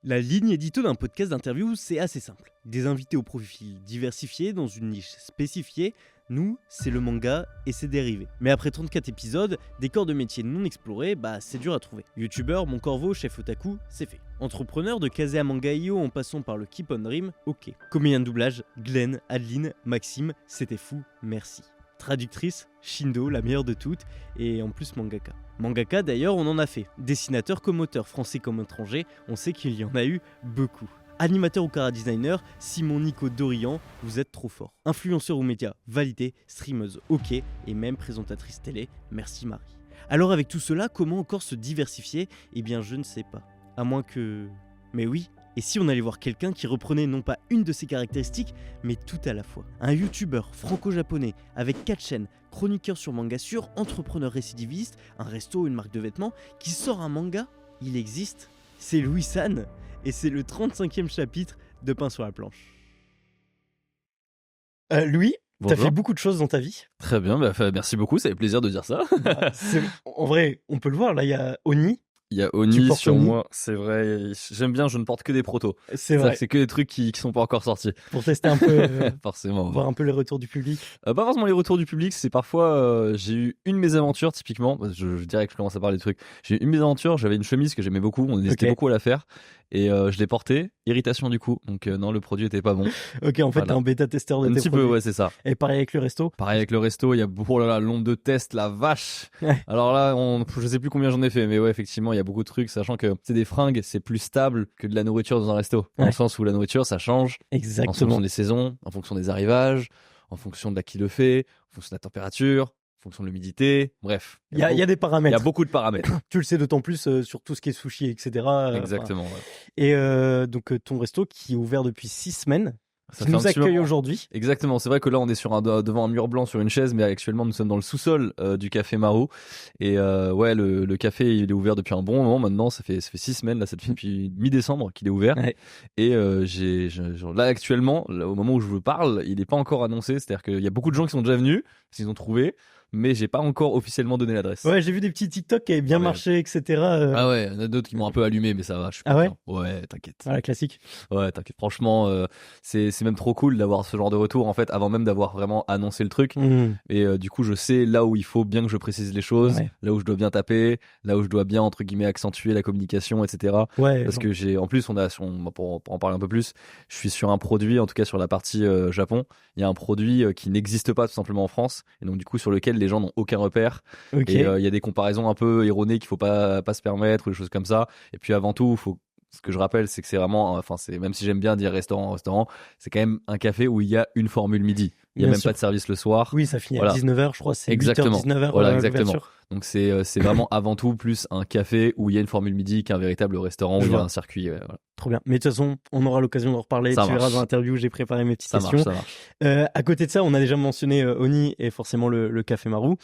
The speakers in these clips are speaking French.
La ligne édito d'un podcast d'interview, c'est assez simple. Des invités au profil diversifié dans une niche spécifiée. Nous, c'est le manga et ses dérivés. Mais après 34 épisodes, des corps de métier non explorés, c'est dur à trouver. Youtubeur, Mon Corvo, chef otaku, c'est fait. Entrepreneur de Kazé à Manga.io en passant par le Keep on Dream, ok. Comédien de doublage, Glenn, Adeline, Maxime, c'était fou, merci. Traductrice, Shindo, la meilleure de toutes, et en plus mangaka. Mangaka d'ailleurs, on en a fait. Dessinateur comme auteur, français comme étranger, on sait qu'il y en a eu beaucoup. Animateur ou chara-designer, Simon Nico Dorian, vous êtes trop fort. Influenceur ou média, validé, streameuse, ok, et même présentatrice télé, merci Marie. Alors avec tout cela, comment encore se diversifier ? Eh bien je ne sais pas. À moins que... Mais oui. Et si on allait voir quelqu'un qui reprenait non pas une de ses caractéristiques, mais tout à la fois. Un youtubeur franco-japonais avec 4 chaînes, chroniqueur sur Mangasur, entrepreneur récidiviste, un resto, une marque de vêtements, qui sort un manga, il existe, c'est Louis San, et c'est le 35e chapitre de Pain sur la planche. Louis, t'as fait beaucoup de choses dans ta vie. Très bien, merci beaucoup, ça fait plaisir de dire ça. En vrai, on peut le voir, là il y a Oni. Il y a Oni sur moi, c'est vrai. J'aime bien, je ne porte que des protos. C'est vrai. C'est que des trucs qui sont pas encore sortis. Pour tester un peu, forcément. Voir un peu les retours du public. Pas forcément les retours du public, c'est parfois j'ai eu une mésaventure typiquement. Je dirais que je commence à parler des trucs. J'ai eu une mésaventure, j'avais une chemise que j'aimais beaucoup, on hésitait beaucoup à la faire. Et je l'ai portée, irritation du coup. Donc non, le produit était pas bon. Ok, en fait, t'es un bêta-testeur de tes produits. Un petit peu, ouais, c'est ça. Et pareil avec le resto. Pareil avec le resto, il y a oh là là, le nombre de tests, la vache. Ouais. Alors là, je sais plus combien j'en ai fait, mais ouais, effectivement, il y a beaucoup de trucs, sachant que c'est des fringues, c'est plus stable que de la nourriture dans un resto. Dans le sens où la nourriture, ça change. Exactement. En fonction des saisons, en fonction des arrivages, en fonction de qui le fait, en fonction de la température, en fonction de l'humidité, bref. Il y a des paramètres. Il y a beaucoup de paramètres. Tu le sais d'autant plus sur tout ce qui est sushi, etc. Exactement. Ouais. Et donc ton resto qui est ouvert depuis 6 semaines. Ça qui nous accueille aujourd'hui. Exactement, c'est vrai que là on est devant un mur blanc sur une chaise, mais actuellement nous sommes dans le sous-sol du café Marou. Et ouais, le café il est ouvert depuis un bon moment maintenant, ça fait 6 semaines, là ça fait depuis mi-décembre qu'il est ouvert. Ouais. Et là actuellement, au moment où je vous parle, il n'est pas encore annoncé, c'est-à-dire qu'il y a beaucoup de gens qui sont déjà venus, s'ils ont trouvé, mais j'ai pas encore officiellement donné l'adresse. Ouais, j'ai vu des petits TikTok qui avaient bien marché, etc. Ah ouais, il y en a d'autres qui m'ont un peu allumé, mais ça va. Je suis content. Ouais, t'inquiète. Voilà, classique. Ouais, t'inquiète. Franchement, c'est même trop cool d'avoir ce genre de retour, en fait, avant même d'avoir vraiment annoncé le truc. Et du coup, je sais là où il faut bien que je précise les choses, là où je dois bien taper, là où je dois bien, entre guillemets, accentuer la communication, etc. Ouais, parce que en plus, pour en parler un peu plus, je suis sur un produit, en tout cas sur la partie Japon, il y a un produit qui n'existe pas tout simplement en France, et donc du coup, sur lequel les gens n'ont aucun repère. Okay. Et il y a des comparaisons un peu erronées qu'il faut pas se permettre ou des choses comme ça. Et puis avant tout, ce que je rappelle, c'est que c'est vraiment, même si j'aime bien dire restaurant, c'est quand même un café où il y a une formule midi. Il y a même pas de service le soir. Oui, ça finit à 19h, je crois, c'est exactement. 8h, 19h. Voilà, exactement. Donc c'est vraiment avant tout plus un café où il y a une formule midi qu'un véritable restaurant où il y a un circuit. Voilà. Trop bien. Mais de toute façon, on aura l'occasion d'en reparler. Tu verras dans l'interview, j'ai préparé mes petites questions. Ça marche. À côté de ça, on a déjà mentionné Oni et forcément le café Marou.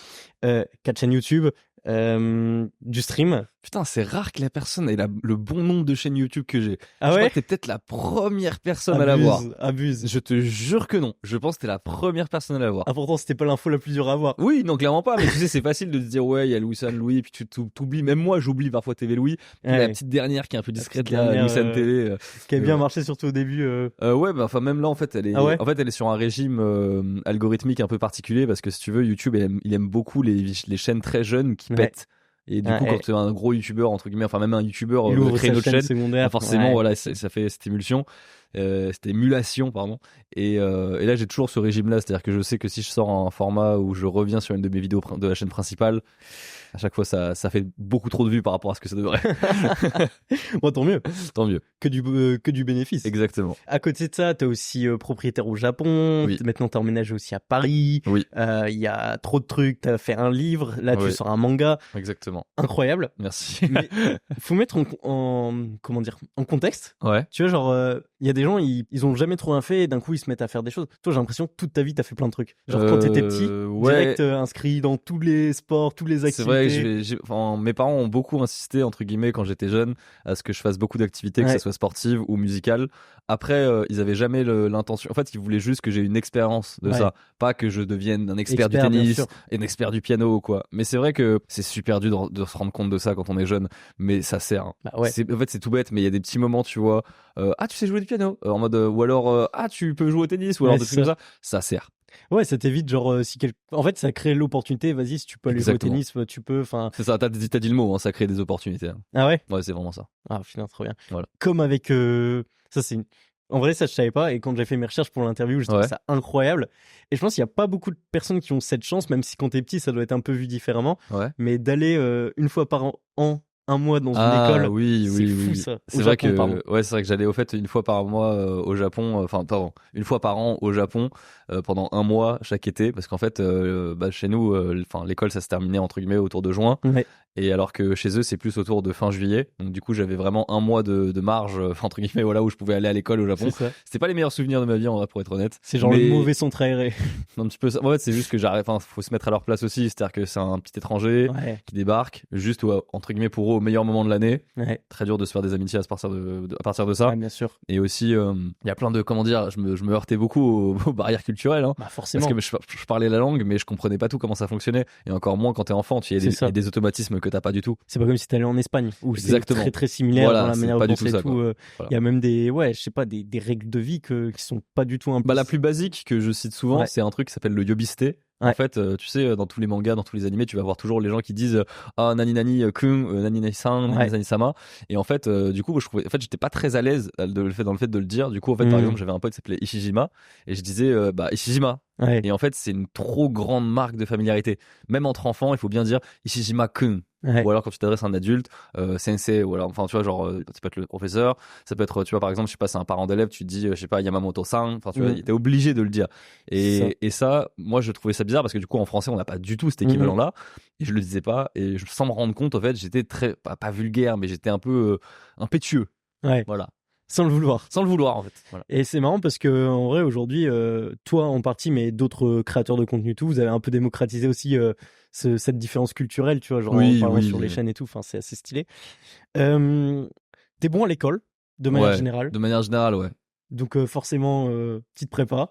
4 chaînes YouTube. Du stream. Putain, c'est rare que la personne ait le bon nombre de chaînes YouTube que j'ai. Ah je ouais, crois que t'es peut-être la première personne à l'avoir. Abuse. Je te jure que non. Je pense que t'es la première personne à l'avoir. Ah, pourtant, c'était pas l'info la plus dure à avoir. Oui, non, clairement pas. Mais tu sais, c'est facile de te dire, ouais, il y a Louis San Louis, puis tu t'oublies. Même moi, j'oublie parfois TV Louis. Puis la petite dernière qui est un peu discrète, là, Louis San TV. Qui a bien marché, surtout au début. Ouais, même là, en fait, elle est sur un régime algorithmique un peu particulier parce que si tu veux, YouTube, il aime beaucoup les chaînes très jeunes qui pètent. Et du coup, quand tu es un gros youtubeur, entre guillemets, enfin même un youtubeur crée une autre chaîne, forcément, voilà, ça fait cette émulsion, cette émulation, pardon. Et là, j'ai toujours ce régime-là, c'est-à-dire que je sais que si je sors un format où je reviens sur une de mes vidéos de la chaîne principale, à chaque fois, ça fait beaucoup trop de vues par rapport à ce que ça devrait. Bon, tant mieux. Tant mieux. Que du bénéfice. Exactement. À côté de ça, t'es aussi propriétaire au Japon. Oui. Maintenant, t'as emménagé aussi à Paris. Oui. Il y a trop de trucs. T'as fait un livre. Là, tu sors un manga. Exactement. Incroyable. Merci. Mais faut mettre en contexte. Ouais. Tu vois, genre, Il y a des gens, ils ont jamais trop rien fait et d'un coup ils se mettent à faire des choses. Toi, j'ai l'impression que toute ta vie t'as fait plein de trucs. Genre quand t'étais petit, direct inscrit dans tous les sports, toutes les activités. C'est vrai, mes parents ont beaucoup insisté entre guillemets quand j'étais jeune à ce que je fasse beaucoup d'activités, que ce soit sportive ou musicale. Après, ils avaient jamais l'intention. En fait, ils voulaient juste que j'ai une expérience de ça, pas que je devienne un expert du tennis, et un expert du piano quoi. Mais c'est vrai que c'est super dur de se rendre compte de ça quand on est jeune, mais ça sert. Hein. En fait, c'est tout bête, mais il y a des petits moments, tu vois. Tu sais jouer du piano, en mode ou alors tu peux jouer au tennis ou alors des trucs comme ça sert. Ouais, ça t'évite genre en fait ça crée l'opportunité, vas-y, si tu peux aller jouer au tennis, tu peux, enfin. C'est ça, t'as dit le mot, hein, ça crée des opportunités. Hein. Ah ouais. Ouais, c'est vraiment ça. Ah putain, trop bien. Voilà. Comme avec ça c'est en vrai ça je savais pas, et quand j'ai fait mes recherches pour l'interview, j'ai trouvé ça incroyable, et je pense qu'il y a pas beaucoup de personnes qui ont cette chance, même si quand t'es petit ça doit être un peu vu différemment, mais d'aller une fois par an, un mois dans une école, c'est fou ça. C'est vrai que c'est vrai que j'allais au fait une fois par mois au Japon, une fois par an au Japon pendant un mois chaque été, parce qu'en fait chez nous l'école ça se terminait entre guillemets autour de juin, et alors que chez eux c'est plus autour de fin juillet, donc du coup j'avais vraiment un mois de marge entre guillemets, voilà, où je pouvais aller à l'école au Japon. C'était pas les meilleurs souvenirs de ma vie en vrai, pour être honnête. C'est genre le mauvais centre aéré. Un petit peu ça. En fait, c'est juste que faut se mettre à leur place aussi, c'est-à-dire que c'est un petit étranger qui débarque juste entre guillemets pour eux au meilleur moment de l'année. Très dur de se faire des amitiés à partir de ça. Bien sûr. Et aussi il y a plein de je me heurtais beaucoup aux barrières culturelles, hein, forcément, parce que je parlais la langue mais je comprenais pas tout comment ça fonctionnait, et encore moins quand t'es enfant, il y a des automatismes que t'as pas du tout. C'est pas comme si t'allais en Espagne où c'est très très similaire dans la manière de penser et tout. Il y a même des des règles de vie qui sont pas du tout la plus basique que je cite souvent, c'est un truc qui s'appelle le yobiste. En fait, tu sais, dans tous les mangas, dans tous les animés, tu vas voir toujours les gens qui disent nani nani kun, nani nani san, nani nani sama. Et en fait, du coup, j'étais pas très à l'aise dans le fait de le dire. Du coup, en fait, par exemple, j'avais un pote qui s'appelait Ishijima, et je disais Ishijima. Et en fait, c'est une trop grande marque de familiarité. Même entre enfants, il faut bien dire Ishijima kun. Ou alors quand tu t'adresses à un adulte, sensei, ou alors, enfin, tu vois, genre, ça peut être le professeur, ça peut être, tu vois, par exemple, je sais pas, c'est un parent d'élève, tu te dis, je sais pas, Yamamoto-san, enfin, tu vois, t'es obligé de le dire. Et ça, moi, je trouvais ça bizarre parce que du coup, en français, on n'a pas du tout cet équivalent-là, et je le disais pas, et sans me rendre compte, en fait, j'étais très, pas vulgaire, mais j'étais un peu impétueux. Voilà. Sans le vouloir. Sans le vouloir, en fait. Voilà. Et c'est marrant parce que, en vrai, aujourd'hui, toi en partie, mais d'autres créateurs de contenu, tout, vous avez un peu démocratisé aussi cette différence culturelle, tu vois, genre en parlant sur les chaînes et tout. Enfin, c'est assez stylé. T'es bon à l'école, de manière générale. De manière générale, ouais. Donc, forcément, petite prépa.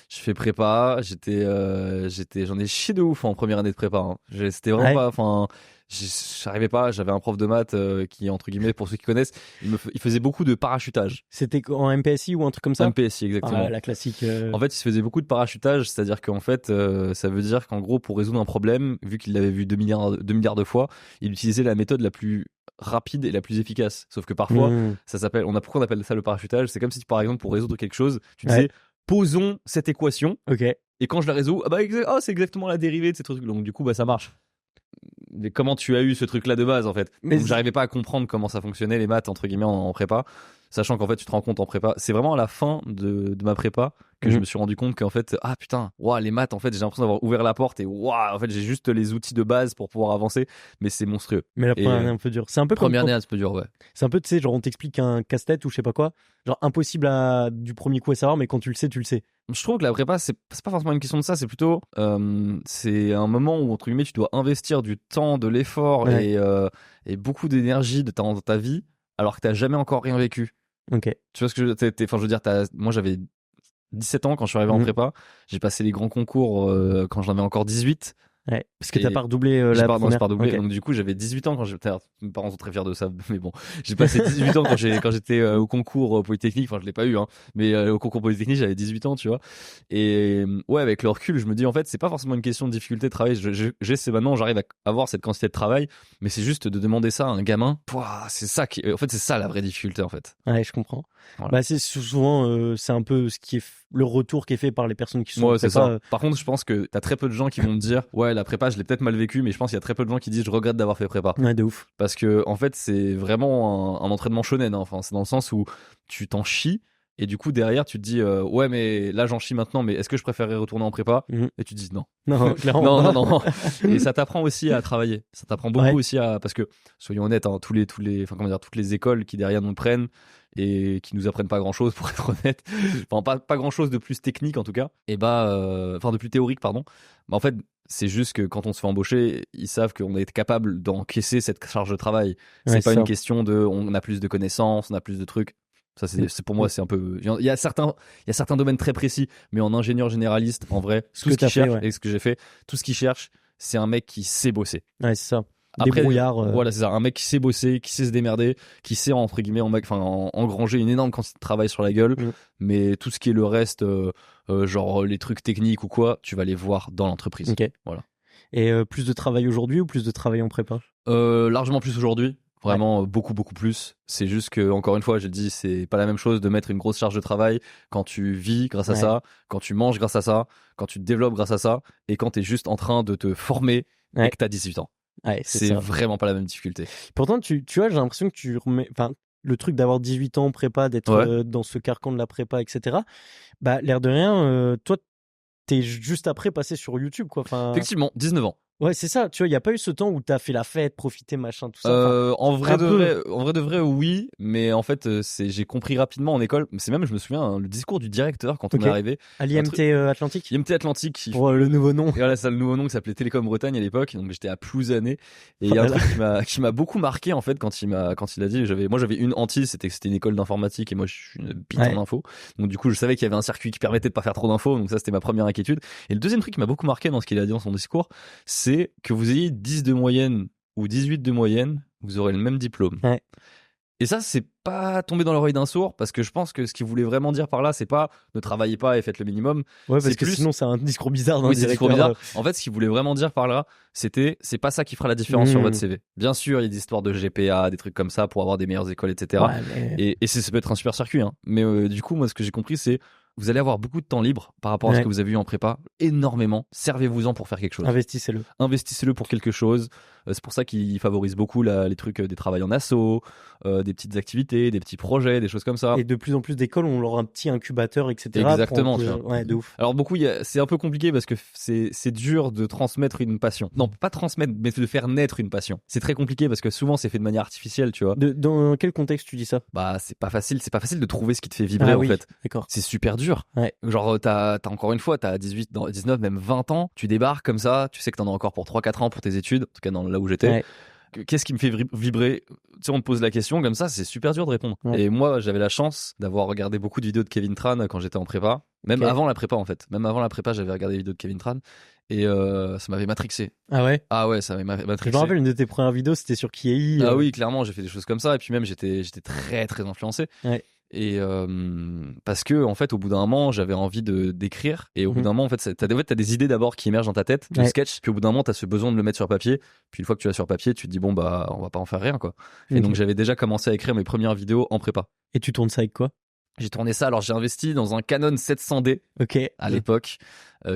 Je fais prépa, j'en ai chié de ouf en première année de prépa. Hein. C'était vraiment pas, enfin, j'arrivais pas. J'avais un prof de maths qui, entre guillemets, pour ceux qui connaissent, il faisait beaucoup de parachutage. C'était en MPSI ou un truc comme ça? MPSI, exactement. Ah, la classique. En fait, il se faisait beaucoup de parachutage, c'est-à-dire qu'en fait, ça veut dire qu'en gros, pour résoudre un problème, vu qu'il l'avait vu 2 milliards de fois, il utilisait la méthode la plus rapide et la plus efficace. Sauf que parfois, pourquoi on appelle ça le parachutage? C'est comme si, par exemple, pour résoudre quelque chose, tu disais, posons cette équation. Et quand je la résous, c'est exactement la dérivée de ces trucs. Donc du coup, ça marche. Mais comment tu as eu ce truc-là de base, en fait? Donc, j'arrivais pas à comprendre comment ça fonctionnait les maths entre guillemets en prépa, sachant qu'en fait tu te rends compte en prépa, c'est vraiment à la fin de ma prépa que je me suis rendu compte qu'en fait les maths, en fait j'ai l'impression d'avoir ouvert la porte, et en fait j'ai juste les outils de base pour pouvoir avancer, mais c'est monstrueux. Mais la première année un peu dure. C'est un peu première année un peu dur, ouais. C'est un peu, tu sais, genre on t'explique un casse-tête ou je sais pas quoi, genre impossible du premier coup à savoir, mais quand tu le sais, tu le sais. Je trouve que la prépa, c'est pas forcément une question de ça, c'est plutôt c'est un moment où entre guillemets tu dois investir du temps, de l'effort et beaucoup d'énergie dans ta vie, alors que t'as jamais encore rien vécu. Ok. Tu vois ce que je veux dire, moi j'avais 17 ans quand je suis arrivé en prépa, j'ai passé les grands concours quand j'en avais encore 18. Ouais, parce que t'as pas redoublé la première. Non, j'ai pas redoublé. Donc du coup, j'avais 18 ans quand j'étais. Mes parents sont très fiers de ça, mais bon, j'ai passé 18 ans quand j'étais au concours polytechnique. Enfin, je l'ai pas eu, hein, mais au concours polytechnique, j'avais 18 ans, tu vois. Et avec le recul, je me dis en fait, c'est pas forcément une question de difficulté de travail. Maintenant, j'arrive à avoir cette quantité de travail, mais c'est juste de demander ça à un gamin. C'est ça en fait, c'est ça la vraie difficulté, en fait. Ouais, je comprends. Voilà. C'est souvent, c'est un peu ce qui est le retour qui est fait par les personnes qui sont en prépa. C'est ça. Par contre, je pense que t'as très peu de gens qui vont me dire la prépa, je l'ai peut-être mal vécu, mais je pense qu'il y a très peu de gens qui disent je regrette d'avoir fait prépa. Ouais, de ouf. Parce que en fait, c'est vraiment un entraînement shonen, hein. Enfin, c'est dans le sens où tu t'en chies, Et du coup, derrière, tu te dis, ouais, mais là, j'en chie maintenant, mais est-ce que je préférerais retourner en prépa? Et tu te dis non. Non, clairement. Non. Et ça t'apprend aussi à travailler. Ça t'apprend beaucoup aussi parce que, soyons honnêtes, hein, toutes les écoles qui derrière nous prennent et qui nous apprennent pas grand chose, pour être honnête. Enfin, pas grand chose de plus technique, en tout cas. Et de plus théorique, pardon. En fait, c'est juste que quand on se fait embaucher, ils savent qu'on est capable d'encaisser cette charge de travail. C'est pas une question de, on a plus de connaissances, on a plus de trucs. Ça, c'est pour moi, c'est un peu. Il y a certains domaines très précis, mais en ingénieur généraliste, en vrai, tout ce qu'il cherche et ce que j'ai fait, tout ce qu'il cherche, c'est un mec qui sait bosser. Ouais, c'est ça. Après, débrouillard. Voilà, c'est ça. Un mec qui sait bosser, qui sait se démerder, qui sait, entre guillemets, engranger une énorme quantité de travail sur la gueule. Mais tout ce qui est le reste, genre les trucs techniques ou quoi, tu vas les voir dans l'entreprise. Ok. Voilà. Et plus de travail aujourd'hui ou plus de travail en prépa? Largement plus aujourd'hui. Vraiment beaucoup plus. C'est juste que, encore une fois, j'ai dit, c'est pas la même chose de mettre une grosse charge de travail quand tu vis grâce à ça, quand tu manges grâce à ça, quand tu te développes grâce à ça, et quand t'es juste en train de te former et que t'as 18 ans. Ouais, c'est vraiment pas la même difficulté. Pourtant, tu vois, j'ai l'impression que tu remets, enfin, le truc d'avoir 18 ans en prépa, d'être dans ce carcan de la prépa, etc. Bah, l'air de rien, toi, t'es juste après passé sur YouTube, quoi. Enfin... Effectivement, 19 ans. Ouais, c'est ça. Tu vois, il n'y a pas eu ce temps où t'as fait la fête, profité, machin, tout ça. En vrai de vrai, oui. Mais en fait, j'ai compris rapidement en école. C'est même, je me souviens, hein, le discours du directeur quand on est arrivé. À l'IMT Atlantique. IMT Atlantique. Pour le nouveau nom. Et voilà, c'est le nouveau nom qui s'appelait Télécom Bretagne à l'époque. Donc j'étais à Plouzané. Et il y a un truc qui m'a beaucoup marqué en fait quand il a dit. J'avais une hantise, c'était que c'était une école d'informatique et moi je suis une bite en info. Donc du coup, je savais qu'il y avait un circuit qui permettait de pas faire trop d'infos. Donc ça, c'était ma première inquiétude. Et le deuxième truc qui m'a beaucoup marqué dans ce qu'il a dit dans son discours, c'est que vous ayez 10 de moyenne ou 18 de moyenne, vous aurez le même diplôme. Ouais. Et ça, c'est pas tombé dans l'oreille d'un sourd, parce que je pense que ce qu'il voulait vraiment dire par là, c'est pas ne travaillez pas et faites le minimum. Ouais, parce que sinon, c'est un discours bizarre. Oui, c'est un discours bizarre. En fait, ce qu'il voulait vraiment dire par là, c'est pas ça qui fera la différence sur votre CV. Bien sûr, il y a des histoires de GPA, des trucs comme ça pour avoir des meilleures écoles, etc. Ouais, mais... Et ça peut être un super circuit. Hein. Mais du coup, moi, ce que j'ai compris, c'est vous allez avoir beaucoup de temps libre par rapport à ce que vous avez eu en prépa, énormément. Servez-vous-en pour faire quelque chose. Investissez-le pour quelque chose. C'est pour ça qu'ils favorisent beaucoup les trucs des travails en asso, des petites activités, des petits projets, des choses comme ça. Et de plus en plus d'écoles ont leur un petit incubateur, etc. Exactement. Ouais, de ouf. Alors beaucoup, c'est un peu compliqué parce que c'est dur de transmettre une passion. Non, pas transmettre, mais de faire naître une passion. C'est très compliqué parce que souvent c'est fait de manière artificielle, tu vois. Dans quel contexte tu dis ça? Bah c'est pas facile de trouver ce qui te fait vibrer en fait. D'accord. C'est super dur. Ouais. Genre t'as encore une fois, t'as 18, 19, même 20 ans, tu débarques comme ça, tu sais que t'en as encore pour 3-4 ans pour tes études, en tout cas là où j'étais. Ouais. Qu'est-ce qui me fait vibrer? Tu sais, on te pose la question comme ça, c'est super dur de répondre. Ouais. Et moi, j'avais la chance d'avoir regardé beaucoup de vidéos de Kevin Tran quand j'étais en prépa. Même avant la prépa, en fait. Même avant la prépa, j'avais regardé des vidéos de Kevin Tran. Et ça m'avait matrixé. Ah ouais? Ah ouais, ça m'avait matrixé. Je me rappelle, une de tes premières vidéos, c'était sur Kiei. Ah oui, clairement, j'ai fait des choses comme ça. Et puis même, j'étais très, très influencé. Ouais. Et parce que en fait au bout d'un moment j'avais envie d'écrire et au bout d'un moment en fait t'as des idées d'abord qui émergent dans ta tête de sketch, puis au bout d'un moment t'as ce besoin de le mettre sur papier, puis une fois que tu l'as sur papier tu te dis bon bah on va pas en faire rien quoi. Et donc j'avais déjà commencé à écrire mes premières vidéos en prépa. Et tu tournes ça avec quoi? J'ai tourné ça, alors j'ai investi dans un Canon 700D à l'époque,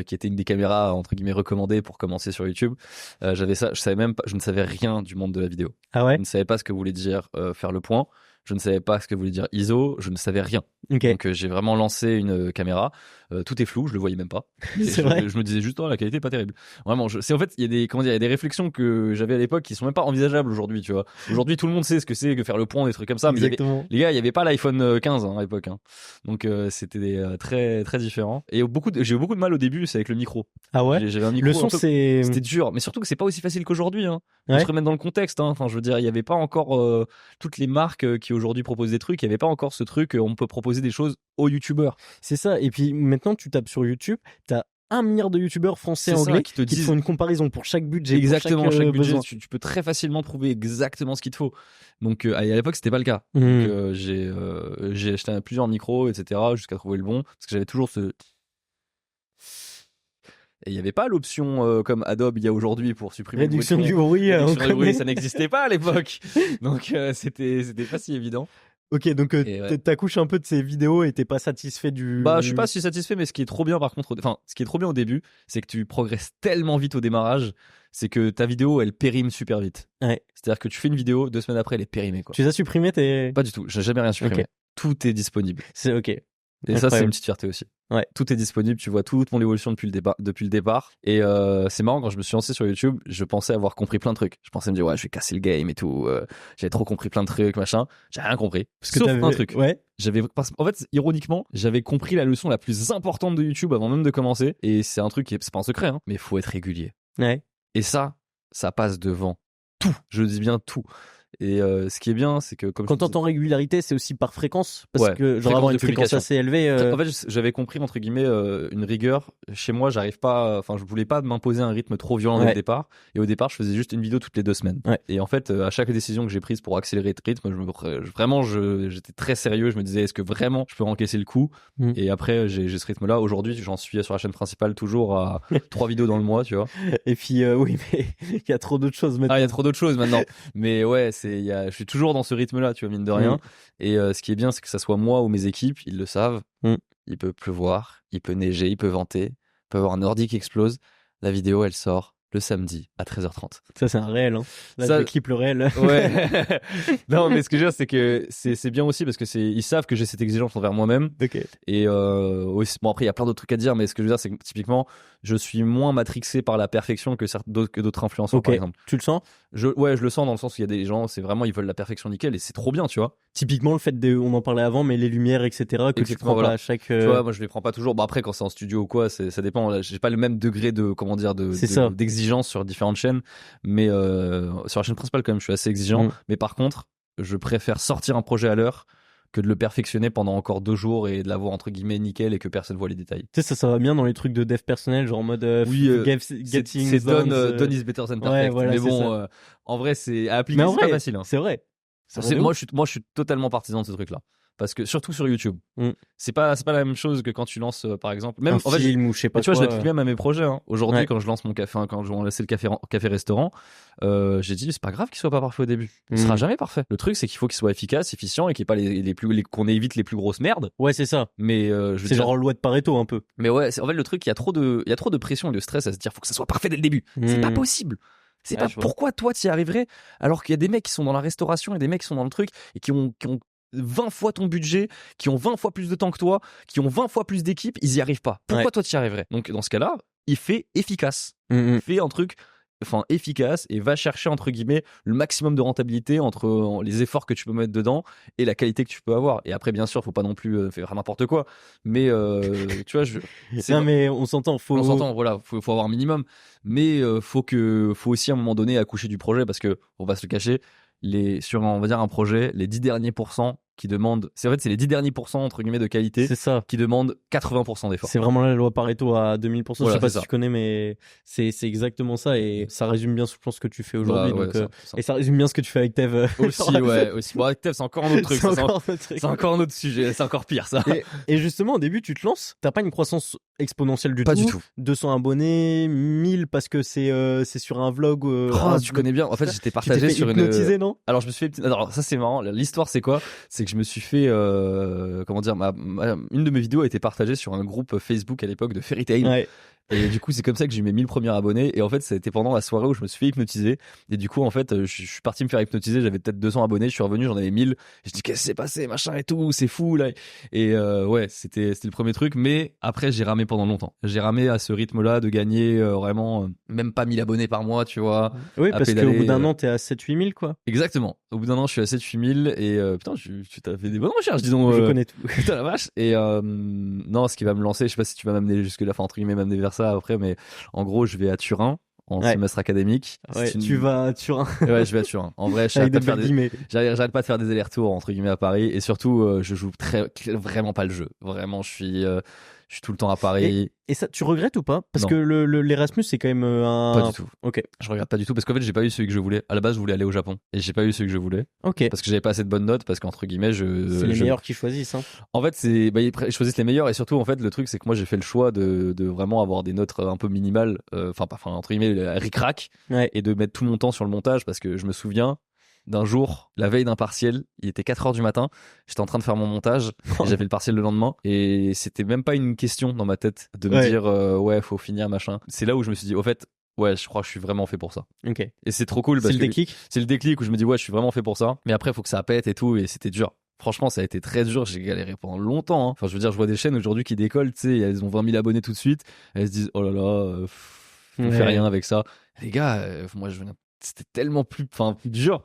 qui était une des caméras entre guillemets recommandées pour commencer sur YouTube. J'avais ça, je ne savais rien du monde de la vidéo. Ah ouais? Je ne savais pas ce que voulait dire faire le point. Je ne savais pas ce que voulait dire ISO, je ne savais rien. Donc j'ai vraiment lancé une caméra. Tout est flou, je le voyais même pas. C'est vrai. Je me disais juste la qualité est pas terrible. Vraiment, c'est en fait il y a des réflexions que j'avais à l'époque qui sont même pas envisageables aujourd'hui, tu vois. Aujourd'hui tout le monde sait ce que c'est que faire le point, des trucs comme ça. Exactement. Mais les gars, il y avait pas l'iPhone 15 à l'époque. Hein. Donc c'était très très différent. Et j'ai eu beaucoup de mal au début, c'est avec le micro. Ah ouais. J'avais un micro. Le son c'était dur, mais surtout que c'est pas aussi facile qu'aujourd'hui. Hein. On se remettre dans le contexte. Hein. Enfin, je veux dire, il y avait pas encore toutes les marques qui aujourd'hui proposent des trucs. Il y avait pas encore ce truc. On peut proposer des choses aux youtubeurs. C'est ça. Et puis maintenant, tu tapes sur YouTube, t'as 1 milliard de youtubeurs français anglais qui te font une comparaison pour chaque budget. Exactement, chaque budget. Tu peux très facilement trouver exactement ce qu'il te faut. Donc à l'époque, c'était pas le cas. Donc j'ai acheté plusieurs micros, etc. jusqu'à trouver le bon, parce que j'avais toujours ce. Et il n'y avait pas l'option comme Adobe il y a aujourd'hui pour supprimer réduction du bruit. Ça n'existait pas à l'époque. Donc c'était pas si évident. Ok, donc t'accouches un peu de ces vidéos et t'es pas satisfait du... Bah je suis pas si satisfait, mais ce qui est trop bien par contre, ce qui est trop bien au début, c'est que tu progresses tellement vite au démarrage, c'est que ta vidéo elle périme super vite. Ouais. C'est-à-dire que tu fais une vidéo, 2 semaines après elle est périmée quoi. Tu les as supprimés Pas du tout, j'ai jamais rien supprimé. Okay. Tout est disponible. C'est ok. Et ça, c'est une petite fierté aussi. Ouais. Tout est disponible, tu vois toute mon évolution depuis le départ. Et c'est marrant, quand je me suis lancé sur YouTube, je pensais avoir compris plein de trucs. Je pensais me dire, ouais, je vais casser le game et tout. J'avais trop compris plein de trucs, machin. J'ai rien compris. Sauf un truc. Ouais. En fait, ironiquement, j'avais compris la leçon la plus importante de YouTube avant même de commencer. Et c'est un truc c'est pas un secret, hein, mais il faut être régulier. Ouais. Et ça passe devant tout. Je dis bien tout. Et ce qui est bien, c'est que quand t'entends régularité, c'est aussi par fréquence, parce que genre avoir une fréquence assez élevée. En fait, j'avais compris entre guillemets une rigueur. Chez moi, j'arrive pas. Enfin, je voulais pas m'imposer un rythme trop violent dès le départ. Et au départ, je faisais juste une vidéo toutes les 2 semaines. Ouais. Et en fait, à chaque décision que j'ai prise pour accélérer le rythme, j'étais très sérieux. Je me disais, est-ce que vraiment je peux encaisser le coup? Et après, j'ai ce rythme-là. Aujourd'hui, j'en suis sur la chaîne principale toujours à 3 vidéos dans le mois, tu vois. Et puis oui, mais il y a trop d'autres choses maintenant. Ah, il y a trop d'autres choses maintenant. Mais ouais, je suis toujours dans ce rythme-là, tu vois, mine de rien. Et ce qui est bien, c'est que ça soit moi ou mes équipes, ils le savent. Il peut pleuvoir, il peut neiger, il peut venter, il peut avoir un ordi qui explose. La vidéo, elle sort le samedi à 13h30. Ça, c'est un réel, hein. Là, je clip le réel. Ouais. Non, mais ce que je veux dire, c'est que c'est bien aussi parce que ils savent que j'ai cette exigence envers moi-même. Okay. Et aussi, bon, après, il y a plein d'autres trucs à dire, mais ce que je veux dire, c'est que typiquement, je suis moins matrixé par la perfection que d'autres influenceurs, par exemple. Tu le sens? Ouais, je le sens dans le sens où il y a des gens, c'est vraiment, ils veulent la perfection nickel et c'est trop bien, tu vois. Typiquement, le fait on en parlait avant, mais les lumières, etc., que tu prends pas à chaque. Tu vois, moi, je les prends pas toujours. Bon, après, quand c'est en studio ou quoi, ça dépend. Là, j'ai pas le même degré d'exigence sur différentes chaînes, mais sur la chaîne principale, quand même, je suis assez exigeant. Mais par contre, je préfère sortir un projet à l'heure que de le perfectionner pendant encore 2 jours et de l'avoir entre guillemets nickel et que personne voit les détails. Tu sais, ça va bien dans les trucs de dev personnel, genre en mode c'est done is better than perfect. Ouais, voilà, mais bon, en vrai, c'est à appliquer, c'est pas facile. Hein. C'est vrai. Moi, je suis totalement partisan de ce truc-là. Parce que surtout sur YouTube, c'est pas la même chose que quand tu lances par exemple même un film ou je sais pas. Tu vois, je l'applique même à mes projets. Hein. Aujourd'hui, quand je lance mon café, quand je vais lancer le café restaurant, j'ai dit c'est pas grave qu'il soit pas parfait au début. Il sera jamais parfait. Le truc c'est qu'il faut qu'il soit efficace, efficient et qu'il n'y ait pas qu'on évite les plus grosses merdes. Ouais, c'est ça. Mais c'est genre loi de Pareto un peu. Mais ouais, en fait le truc, il y a trop de pression et de stress à se dire faut que ça soit parfait dès le début. C'est pas possible. C'est pas pourquoi toi tu y arriverais alors qu'il y a des mecs qui sont dans la restauration et des mecs qui sont dans le truc et qui ont 20 fois ton budget, qui ont 20 fois plus de temps que toi, qui ont 20 fois plus d'équipes, ils y arrivent pas. Pourquoi toi tu y arriverais? Donc dans ce cas-là, il fait efficace. Il fait un truc efficace et va chercher entre guillemets le maximum de rentabilité entre les efforts que tu peux mettre dedans et la qualité que tu peux avoir. Et après bien sûr, faut pas non plus faire n'importe quoi, mais tu vois, mais on s'entend, voilà, faut avoir un minimum, mais faut aussi à un moment donné accoucher du projet parce que on va se le cacher, sur on va dire un projet, les 10 derniers pourcents qui demandent, c'est les 10 derniers pourcents entre guillemets de qualité, c'est ça, qui demandent 80% d'efforts. C'est vraiment la loi Pareto à 2000%. Voilà, je sais pas si tu connais, mais c'est exactement ça et ça résume bien, je pense, ce que tu fais aujourd'hui. Et ça résume bien ce que tu fais avec Tev. Aussi. Bon, avec Tev, c'est encore un autre truc. C'est encore un autre sujet. C'est encore pire, ça. Et justement, au début, tu te lances. T'as pas une croissance exponentielle du tout. Pas du tout. 200 abonnés, 1000 parce que c'est sur un vlog. Tu connais bien. En fait, j'étais partagé tu t'es fait sur hypnotiser, non? Alors, je me suis fait. Alors, ça, c'est marrant. L'histoire, c'est quoi? C'est que je me suis fait. Comment dire, une de mes vidéos a été partagée sur un groupe Facebook à l'époque de Fairy Tail. Ouais. Et du coup, c'est comme ça que j'ai eu mes 1000 premiers abonnés. Et en fait, ça a été pendant la soirée où je me suis fait hypnotiser. Et du coup, en fait, je suis parti me faire hypnotiser. J'avais peut-être 200 abonnés. Je suis revenu, j'en avais 1000. Je dis, qu'est-ce qui s'est passé, machin et tout, c'est fou, là. Et ouais, c'était le premier truc. Mais après, j'ai ramé pendant longtemps. J'ai ramé à ce rythme-là de gagner vraiment même pas 1000 abonnés par mois, tu vois. Oui, parce qu'au bout d'un an, t'es à 7-8 000, quoi. Exactement. Au bout d'un an, je suis à 7-8 000. Et putain, tu t'as fait des bonnes recherches, disons. Je connais tout. Putain, la vache. Et non, ce qui va me lancer, je sais pas si tu vas m'amener jusque-là, entre guillemets, m'amener vers ça après, mais en gros, je vais à Turin en semestre académique. Tu vas à Turin. Ouais, je vais à Turin. En vrai, j'arrête pas de faire des allers-retours entre guillemets à Paris et surtout, je joue vraiment pas le jeu. Vraiment, je suis tout le temps à Paris. Et ça, tu regrettes ou pas? Parce que l'Erasmus, c'est quand même un... Pas du tout. Ok. Je regrette pas du tout parce qu'en fait, j'ai pas eu celui que je voulais. À la base, je voulais aller au Japon et j'ai pas eu celui que je voulais. Ok. Parce que j'avais pas assez de bonnes notes parce qu'entre guillemets, c'est les meilleurs qui choisissent. Hein. En fait, ils choisissent les meilleurs et surtout, en fait, le truc, c'est que moi, j'ai fait le choix de vraiment avoir des notes un peu minimales, entre guillemets, ric-rac, et de mettre tout mon temps sur le montage parce que je me souviens d'un jour, la veille d'un partiel, il était 4h du matin, j'étais en train de faire mon montage, et j'avais le partiel le lendemain, et c'était même pas une question dans ma tête de me dire faut finir, machin. C'est là où je me suis dit, au fait, ouais, je crois que je suis vraiment fait pour ça. Ok. Et c'est trop cool parce que c'est le déclic où je me dis, ouais, je suis vraiment fait pour ça, mais après, il faut que ça pète et tout, et c'était dur. Franchement, ça a été très dur. J'ai galéré pendant longtemps. Enfin, je veux dire, je vois des chaînes aujourd'hui qui décollent. Tu sais, elles ont 20 000 abonnés tout de suite. Elles se disent, oh là là, on fait rien avec ça. Les gars, moi, c'était tellement plus dur.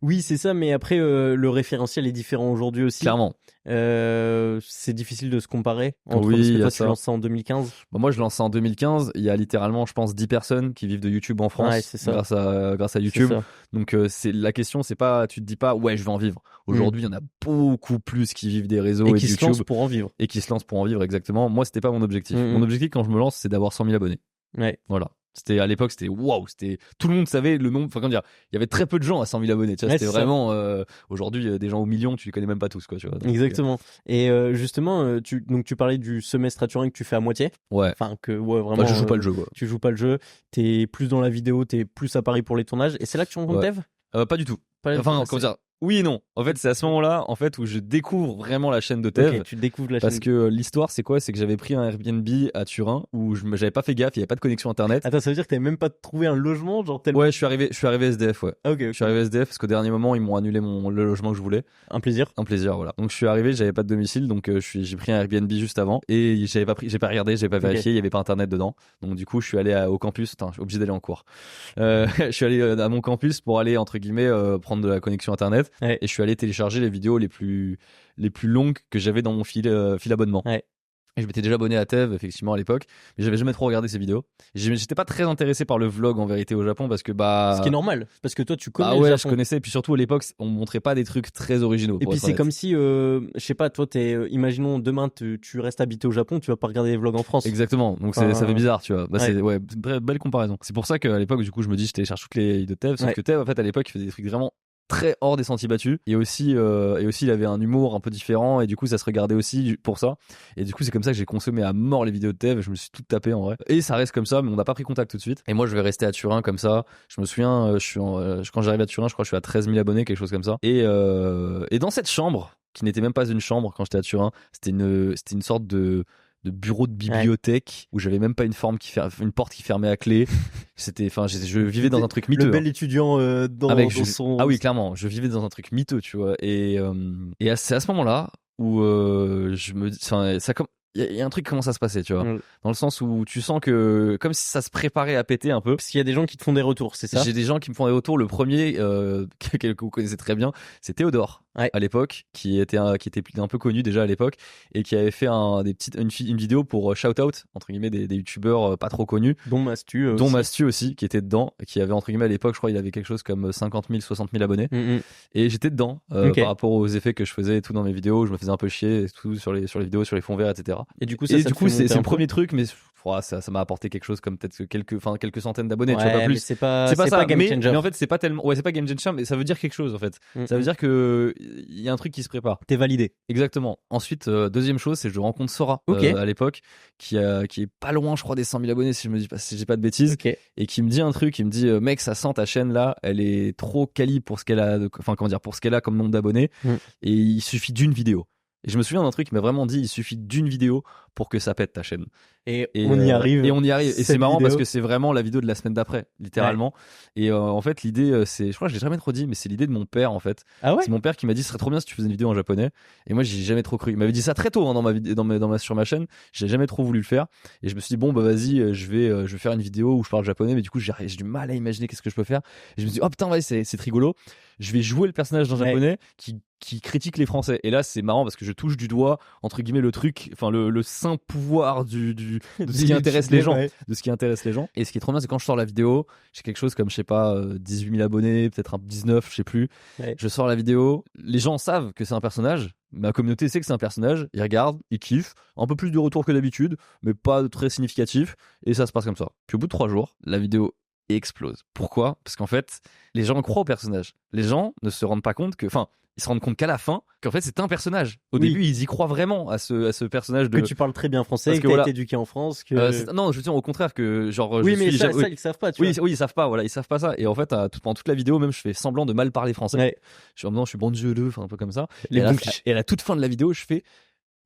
Oui, c'est ça, mais après, le référentiel est différent aujourd'hui aussi. Clairement. C'est difficile de se comparer entre oui, parce que toi, ça. tu lances ça en 2015. Moi, je lance ça en 2015. Il y a littéralement, je pense, 10 personnes qui vivent de YouTube en France grâce à YouTube. Donc, la question, c'est pas, tu te dis pas, ouais, je vais en vivre. Aujourd'hui, il y en a beaucoup plus qui vivent des réseaux et qui de se lancent pour en vivre. Et qui se lancent pour en vivre, exactement. Moi, c'était pas mon objectif. Mon objectif, quand je me lance, c'est d'avoir 100 000 abonnés. Ouais. Voilà. À l'époque, c'était waouh, tout le monde savait le nombre, enfin, comment dire, il y avait très peu de gens à 100 000 abonnés, tu vois, c'était vraiment, aujourd'hui, des gens au million, tu les connais même pas tous, quoi, tu vois. Donc, exactement. Et, justement, tu parlais du semestre à Turin que tu fais à moitié. Ouais. Enfin, vraiment. Je joue pas le jeu, quoi. Tu joues pas le jeu, t'es plus dans la vidéo, t'es plus à Paris pour les tournages, et c'est là que tu rencontres Dev? Pas du tout. Enfin, comment dire, oui et non. En fait, c'est à ce moment-là, où je découvre vraiment la chaîne de Tev. Ok, tu découvres la chaîne. Parce que l'histoire, c'est quoi? C'est que j'avais pris un Airbnb à Turin où j'avais pas fait gaffe, il y avait pas de connexion internet. Attends, ça veut dire que t'avais même pas trouvé un logement, genre tellement. Ouais, je suis arrivé SDF, ouais. Ok. Je suis arrivé SDF parce qu'au dernier moment, ils m'ont annulé le logement que je voulais. Un plaisir, voilà. Donc je suis arrivé, j'avais pas de domicile, donc j'ai pris un Airbnb juste avant et j'ai pas regardé, j'ai pas vérifié, il y avait pas internet dedans. Donc du coup, je suis allé au campus. Je suis obligé d'aller en cours. Je suis allé à mon campus pour aller entre guillemets prendre de la connexion internet et je suis allé télécharger les vidéos les plus longues que j'avais dans mon fil abonnement. Ouais. Et je m'étais déjà abonné à Tev effectivement à l'époque, mais j'avais jamais trop regardé ces vidéos. J'étais pas très intéressé par le vlog en vérité au Japon parce que ce qui est normal parce que toi tu connais le ouais, Japon. je connaissais, et puis surtout à l'époque on montrait pas des trucs très originaux. Et puis c'est comme si je sais pas, toi imaginons demain tu restes habité au Japon, tu vas pas regarder les vlogs en France. Exactement. Donc ça fait bizarre, tu vois. C'est belle comparaison. C'est pour ça qu'à l'époque du coup je me dis je télécharge toutes les vidéos de Tev, sauf que Tev en fait à l'époque il faisait des trucs vraiment très hors des sentiers battus et aussi il avait un humour un peu différent et du coup ça se regardait aussi pour ça et du coup c'est comme ça que j'ai consommé à mort les vidéos de Tev. Je me suis tout tapé en vrai et ça reste comme ça, mais on n'a pas pris contact tout de suite et moi je vais rester à Turin comme ça. Je me souviens quand j'arrive à Turin je crois que je suis à 13 000 abonnés, quelque chose comme ça, et dans cette chambre qui n'était même pas une chambre quand j'étais à Turin, c'était une sorte de bureau de bibliothèque où j'avais même pas une porte qui fermait à clé. Je vivais dans un truc miteux. Le bel étudiant dans son. Ah oui, clairement, je vivais dans un truc miteux, tu vois. Et c'est à ce moment-là où je me dis, il y a un truc qui commence à se passer, tu vois. Dans le sens où tu sens que comme si ça se préparait à péter un peu. Parce qu'il y a des gens qui te font des retours, c'est ça? J'ai des gens qui me font des retours. Le premier que vous connaissez très bien, c'est Théodore. À l'époque, qui était un peu connu déjà à l'époque et qui avait fait une vidéo pour shout out entre guillemets des youtubeurs pas trop connus, dont Mastu aussi, qui était dedans, qui avait entre guillemets à l'époque, je crois il avait quelque chose comme 50 000 60 000 abonnés. Et j'étais dedans par rapport aux effets que je faisais et tout dans mes vidéos. Je me faisais un peu chier et tout sur les vidéos, sur les fonds verts, etc. Et du coup c'est le premier truc, mais ça m'a apporté quelque chose comme peut-être quelques centaines d'abonnés, tu vois, pas plus. C'est pas ça, game changer. Mais en fait c'est pas tellement, c'est pas game changer, mais ça veut dire quelque chose en fait. Ça veut dire que il y a un truc qui se prépare. T'es validé. Exactement. Ensuite, deuxième chose, c'est que je rencontre Sora à l'époque, qui est pas loin, je crois, des 100 000 abonnés, si j'ai pas de bêtises, et qui me dit un truc, il me dit mec, ça sent ta chaîne là, elle est trop quali pour ce qu'elle a, pour ce qu'elle a comme nombre d'abonnés, et il suffit d'une vidéo. Et je me souviens d'un truc qui m'a vraiment dit, il suffit d'une vidéo pour que ça pète ta chaîne. Et on y arrive. Et c'est marrant parce que c'est vraiment la vidéo de la semaine d'après, littéralement. Ouais. Et en fait, l'idée, je crois que je l'ai jamais trop dit, mais c'est l'idée de mon père, en fait. Ah ouais? C'est mon père qui m'a dit, ce serait trop bien si tu faisais une vidéo en japonais. Et moi, j'ai jamais trop cru. Il m'avait dit ça très tôt, hein, sur ma chaîne. J'ai jamais trop voulu le faire. Et je me suis dit, bon, bah, vas-y, je vais faire une vidéo où je parle japonais, mais du coup, j'ai du mal à imaginer qu'est-ce que je peux faire. Et je me suis dit, oh putain, ouais, c'est rigolo. Je vais jouer le personnage d'un japonais qui critique les Français. Et là, c'est marrant parce que je touche du doigt, entre guillemets, le truc, enfin, le saint pouvoir de ce qui intéresse les gens. De ce qui intéresse les gens. Et ce qui est trop bien, c'est quand je sors la vidéo, j'ai quelque chose comme, je sais pas, 18 000 abonnés, peut-être un 19, je sais plus. Ouais. Je sors la vidéo, les gens savent que c'est un personnage. Ma communauté sait que c'est un personnage, ils regardent, ils kiffent, un peu plus de retour que d'habitude, mais pas très significatif, et ça se passe comme ça. Puis au bout de 3 jours, la vidéo explose. Pourquoi? Parce qu'en fait, les gens croient au personnage. Les gens ne se rendent pas compte que, enfin, ils se rendent compte qu'à la fin, qu'en fait, c'est un personnage. Au début, ils y croient vraiment à ce personnage que tu parles très bien français, que t'as été éduqué en France. Non, je veux dire au contraire que genre. Oui, mais ça, ils savent pas. Tu vois. Oui, ils savent pas. Voilà, ils savent pas ça. Et en fait, pendant toute la vidéo, même, je fais semblant de mal parler français. Ouais. Je suis bon Dieu, enfin un peu comme ça. Et à la toute fin de la vidéo, je fais.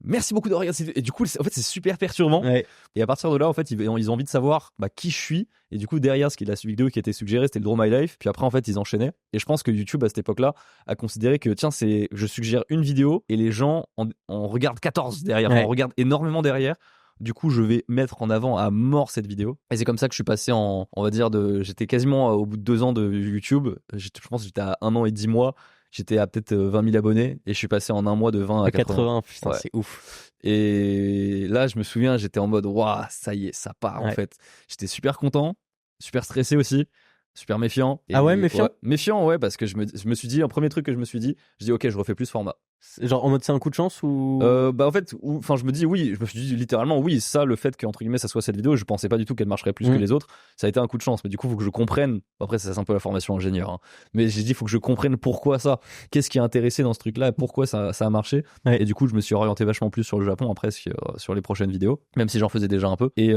merci beaucoup de regarder cette vidéo. Et du coup, en fait, c'est super perturbant. Ouais. Et à partir de là, en fait, ils ont envie de savoir qui je suis. Et du coup, derrière, la vidéo qui a été suggérée, c'était le Draw My Life. Puis après, en fait, ils enchaînaient. Et je pense que YouTube, à cette époque-là, a considéré que, tiens, je suggère une vidéo et les gens en regardent 14 derrière. Ouais. On regarde énormément derrière. Du coup, je vais mettre en avant à mort cette vidéo. Et c'est comme ça que je suis passé on va dire, j'étais quasiment au bout de 2 ans de YouTube. Je pense que j'étais à 1 an et 10 mois. J'étais à peut-être 20 000 abonnés et je suis passé en un mois de 20 à 80. Putain, ouais. C'est ouf. Et là, je me souviens, j'étais en mode, waouh, ça y est, ça part en fait. J'étais super content, super stressé aussi, super méfiant. Et méfiant? Méfiant, ouais, parce que je me suis dit, un premier truc que je me suis dit, ok, je refais plus ce format. Genre en mode c'est un coup de chance ou en fait, je me dis oui, je me suis dit littéralement oui, ça, le fait qu'entre guillemets ça soit cette vidéo, je pensais pas du tout qu'elle marcherait plus que les autres, ça a été un coup de chance, mais du coup faut que je comprenne, après ça c'est un peu la formation ingénieur, hein. Mais j'ai dit faut que je comprenne pourquoi ça, qu'est-ce qui a intéressé dans ce truc là, pourquoi ça a marché, et du coup je me suis orienté vachement plus sur le Japon après sur les prochaines vidéos, même si j'en faisais déjà un peu, et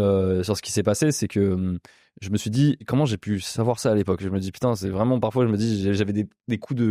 sur ce qui s'est passé c'est que je me suis dit comment j'ai pu savoir ça à l'époque, je me dis putain c'est vraiment, parfois je me dis j'avais des coups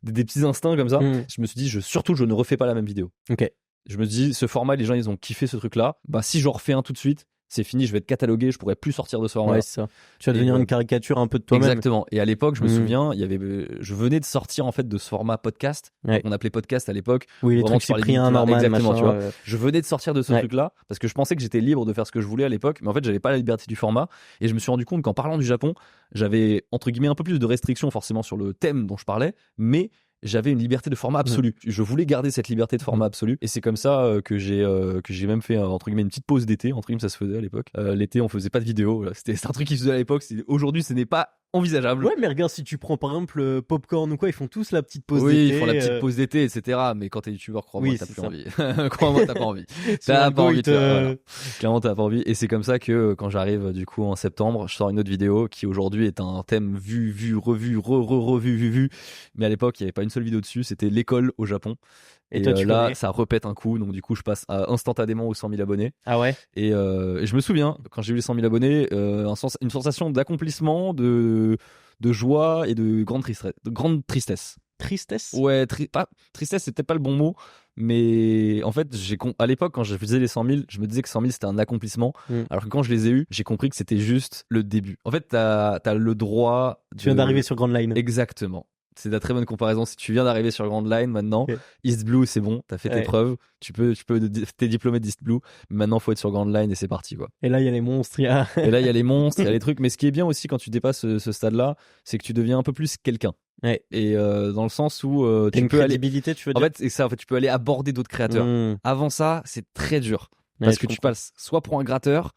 des petits instincts comme ça, je me suis dit surtout je ne refais pas la même vidéo. Ok. Je me dis ce format, les gens ils ont kiffé ce truc là, si j'en refais un tout de suite, c'est fini, je vais être catalogué, je pourrais plus sortir de ce format. Ouais, c'est ça. Tu vas devenir une caricature un peu de toi-même. Exactement. Et à l'époque, je me souviens, je venais de sortir en fait de ce format podcast, qu'on appelait podcast à l'époque. Oui, les trucs Cyprien, Norman, exactement, machin, tu vois. Je venais de sortir de ce truc-là parce que je pensais que j'étais libre de faire ce que je voulais à l'époque, mais en fait, j'avais pas la liberté du format. Et je me suis rendu compte qu'en parlant du Japon, j'avais entre guillemets un peu plus de restrictions forcément sur le thème dont je parlais, mais j'avais une liberté de format absolue. Je voulais garder cette liberté de format absolue, et c'est comme ça que j'ai même fait entre guillemets une petite pause d'été. Entre guillemets, ça se faisait à l'époque. L'été, on faisait pas de vidéo. C'est un truc qui se faisait à l'époque. Aujourd'hui, ce n'est pas envisageable. Ouais, mais regarde, si tu prends par exemple Popcorn ou quoi, ils font tous la petite pause d'été. Oui, ils font la petite pause d'été, etc. Mais quand t'es youtubeur, crois-moi, t'as plus envie. Crois-moi, t'as pas envie. T'as pas envie. Voilà. Clairement, t'as pas envie. Et c'est comme ça que quand j'arrive du coup en septembre, je sors une autre vidéo qui aujourd'hui est un thème vu, revu. Mais à l'époque, il y avait pas une seule vidéo dessus. C'était l'école au Japon. Et toi, là, ça repète un coup. Donc du coup, je passe instantanément aux 100 000 abonnés. Ah ouais. Et je me souviens, quand j'ai eu les 100 000 abonnés, une sensation d'accomplissement, de joie et de grande tristesse. Tristesse? Ouais, tristesse, c'est peut-être pas le bon mot, mais en fait, à l'époque, quand je faisais les 100 000, je me disais que 100 000 c'était un accomplissement, alors que quand je les ai eus, j'ai compris que c'était juste le début. En fait, t'as le droit. Tu viens d'arriver sur Grand Line. Exactement. C'est de la très bonne comparaison. Si tu viens d'arriver sur Grand Line maintenant, East Blue, c'est bon, t'as fait tes preuves, t'es diplômé d'East Blue, maintenant faut être sur Grand Line et c'est parti, quoi. Et là, il y a les monstres, Et là, il y a les monstres, il y a les trucs, mais ce qui est bien aussi quand tu dépasses ce stade-là, c'est que tu deviens un peu plus quelqu'un. Ouais. Et dans le sens où tu peux aller. Tu veux dire. En fait, c'est ça, tu peux aller aborder d'autres créateurs. Avant ça, c'est très dur. Parce que tu passes soit pour un gratteur,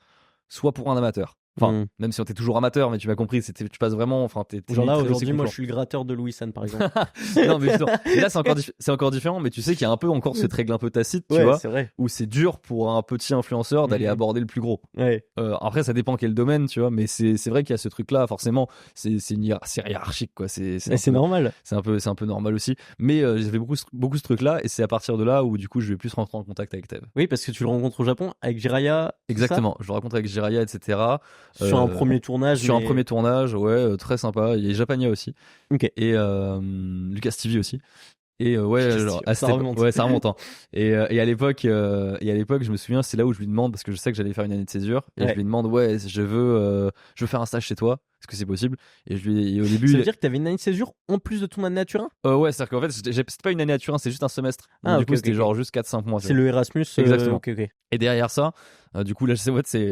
soit pour un amateur. Enfin, même si on était toujours amateur, mais tu m'as compris, tu passes vraiment. Genre là, aujourd'hui, moi, je suis le gratteur de Louis San, par exemple. Non, mais et là, c'est encore différent, mais tu sais qu'il y a un peu encore cette règle un peu tacite, tu vois, c'est vrai. où c'est dur pour un petit influenceur d'aller aborder le plus gros. Ouais. Après, ça dépend quel domaine, tu vois, mais c'est vrai qu'il y a ce truc-là, forcément, c'est hiérarchique, quoi. C'est normal. C'est un peu normal aussi. Mais j'avais beaucoup ce truc-là, et c'est à partir de là où, du coup, je vais plus rentrer en contact avec Tev. Oui, parce que tu le rencontres au Japon avec Jiraya. Exactement. Je le rencontre avec Jiraya, etc. Sur un premier tournage. Sur un premier tournage, ouais, très sympa. Il y a Japania aussi. Ok. Et Lucas TV aussi. Et ça remonte. Ouais, ça remonte. Hein. Et à l'époque, je me souviens, c'est là où je lui demande, parce que je sais que j'allais faire une année de césure, et je lui demande, ouais, je veux faire un stage chez toi. Est-ce que c'est possible? Et au début. Ça veut dire que t'avais une année de césure en plus de ton année à Turin? Ouais, c'est-à-dire qu'en fait, c'était pas une année à Turin, c'est juste un semestre. Donc, du coup, c'était genre juste 4-5 mois. C'est le Erasmus. Exactement. Okay. Et derrière ça, du coup, là,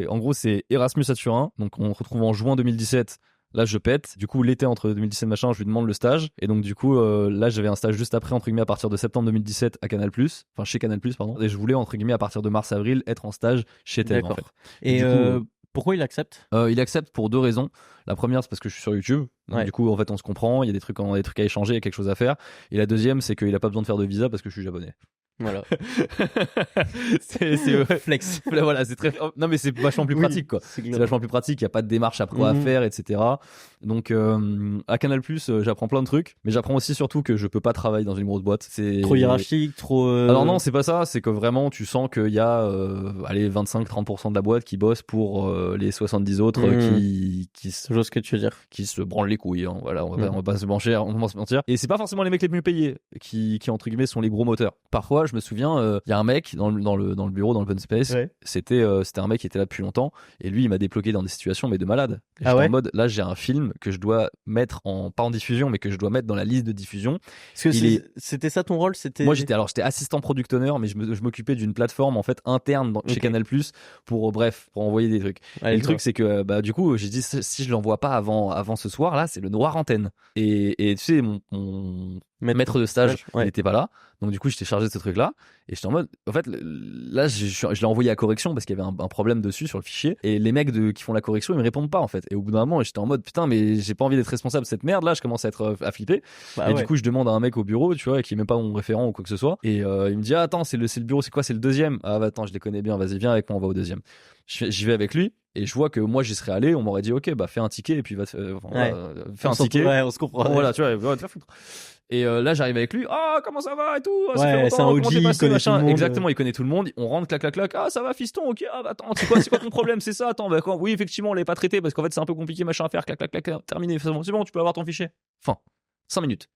en gros, c'est Erasmus à Turin. Donc, on se retrouve en juin 2017. Là, je pète. Du coup, l'été entre 2017 machin, je lui demande le stage. Et donc, du coup, là, j'avais un stage juste après, entre guillemets, à partir de septembre 2017 à Canal+. Enfin, chez Canal+, pardon. Et je voulais, entre guillemets, à partir de mars-avril, être en stage chez Tev, en fait. Et du coup, pourquoi il accepte? Il accepte pour 2 raisons. La première, c'est parce que je suis sur YouTube. Donc, du coup, en fait, on se comprend. Il y a des trucs à échanger, il y a quelque chose à faire. Et la deuxième, c'est qu'il a pas besoin de faire de visa parce que je suis japonais. Voilà. c'est flex. Voilà, c'est très. Non, mais c'est vachement plus pratique, quoi. C'est vachement plus pratique. Il y a pas de démarche à faire, etc. Donc, à Canal+, j'apprends plein de trucs, mais j'apprends aussi surtout que je peux pas travailler dans une grosse boîte. C'est trop hiérarchique, trop. Alors non, c'est pas ça. C'est que vraiment, tu sens qu'il y a, 25-30% de la boîte qui bosse pour les 70 autres qui se. Je vois ce que tu veux dire. Qui se branlent les couilles. Hein. Voilà, on va pas se mentir. Et c'est pas forcément les mecs les mieux payés qui entre guillemets sont les gros moteurs. Parfois, fois, je me souviens, il y a un mec dans le bureau, dans l'open space. Ouais. C'était un mec qui était là depuis longtemps et lui, il m'a débloqué dans des situations mais de malade. J'étais en mode, là, j'ai un film que je dois mettre pas en diffusion, mais que je dois mettre dans la liste de diffusion. Parce que c'était ça ton rôle, Moi, j'étais assistant product owner, mais je m'occupais d'une plateforme en fait interne chez Canal+ pour envoyer des trucs. Ouais, et le truc, c'est que du coup, j'ai dit si je l'envoie pas avant ce soir là, c'est le noir antenne. Et tu sais, mon maître de stage, il était pas là. Donc du coup, j'étais chargé de ce truc là et j'étais en mode, en fait, là, je l'ai envoyé à correction parce qu'il y avait un problème dessus sur le fichier et les mecs qui font la correction, ils me répondent pas en fait. Et au bout d'un moment, j'étais en mode putain, mais j'ai pas envie d'être responsable de cette merde là. Je commence à être à flipper. Du coup, je demande à un mec au bureau, tu vois, qui est même pas mon référent ou quoi que ce soit. Et il me dit attends, c'est le bureau, c'est quoi, c'est le deuxième. Ah bah attends, je les connais bien. Vas-y, viens avec moi, on va au deuxième. J'y vais avec lui. Et je vois que moi j'y serais allé, on m'aurait dit ok, bah fais un ticket et puis fais un ticket. Ouais, on se comprend. Voilà, tu vois, va te faire foutre. Et là j'arrive avec lui, comment ça va et tout, ça fait longtemps, c'est un OG, il connaît tout le monde. Exactement, il connaît tout le monde. On rentre, clac clac clac, ça va fiston, ok, bah attends, c'est quoi ton problème, c'est ça, attends, oui effectivement on l'avait pas traité parce qu'en fait c'est un peu compliqué machin à faire, clac clac clac, terminé, c'est bon, tu peux avoir ton fichier. Fin, 5 minutes.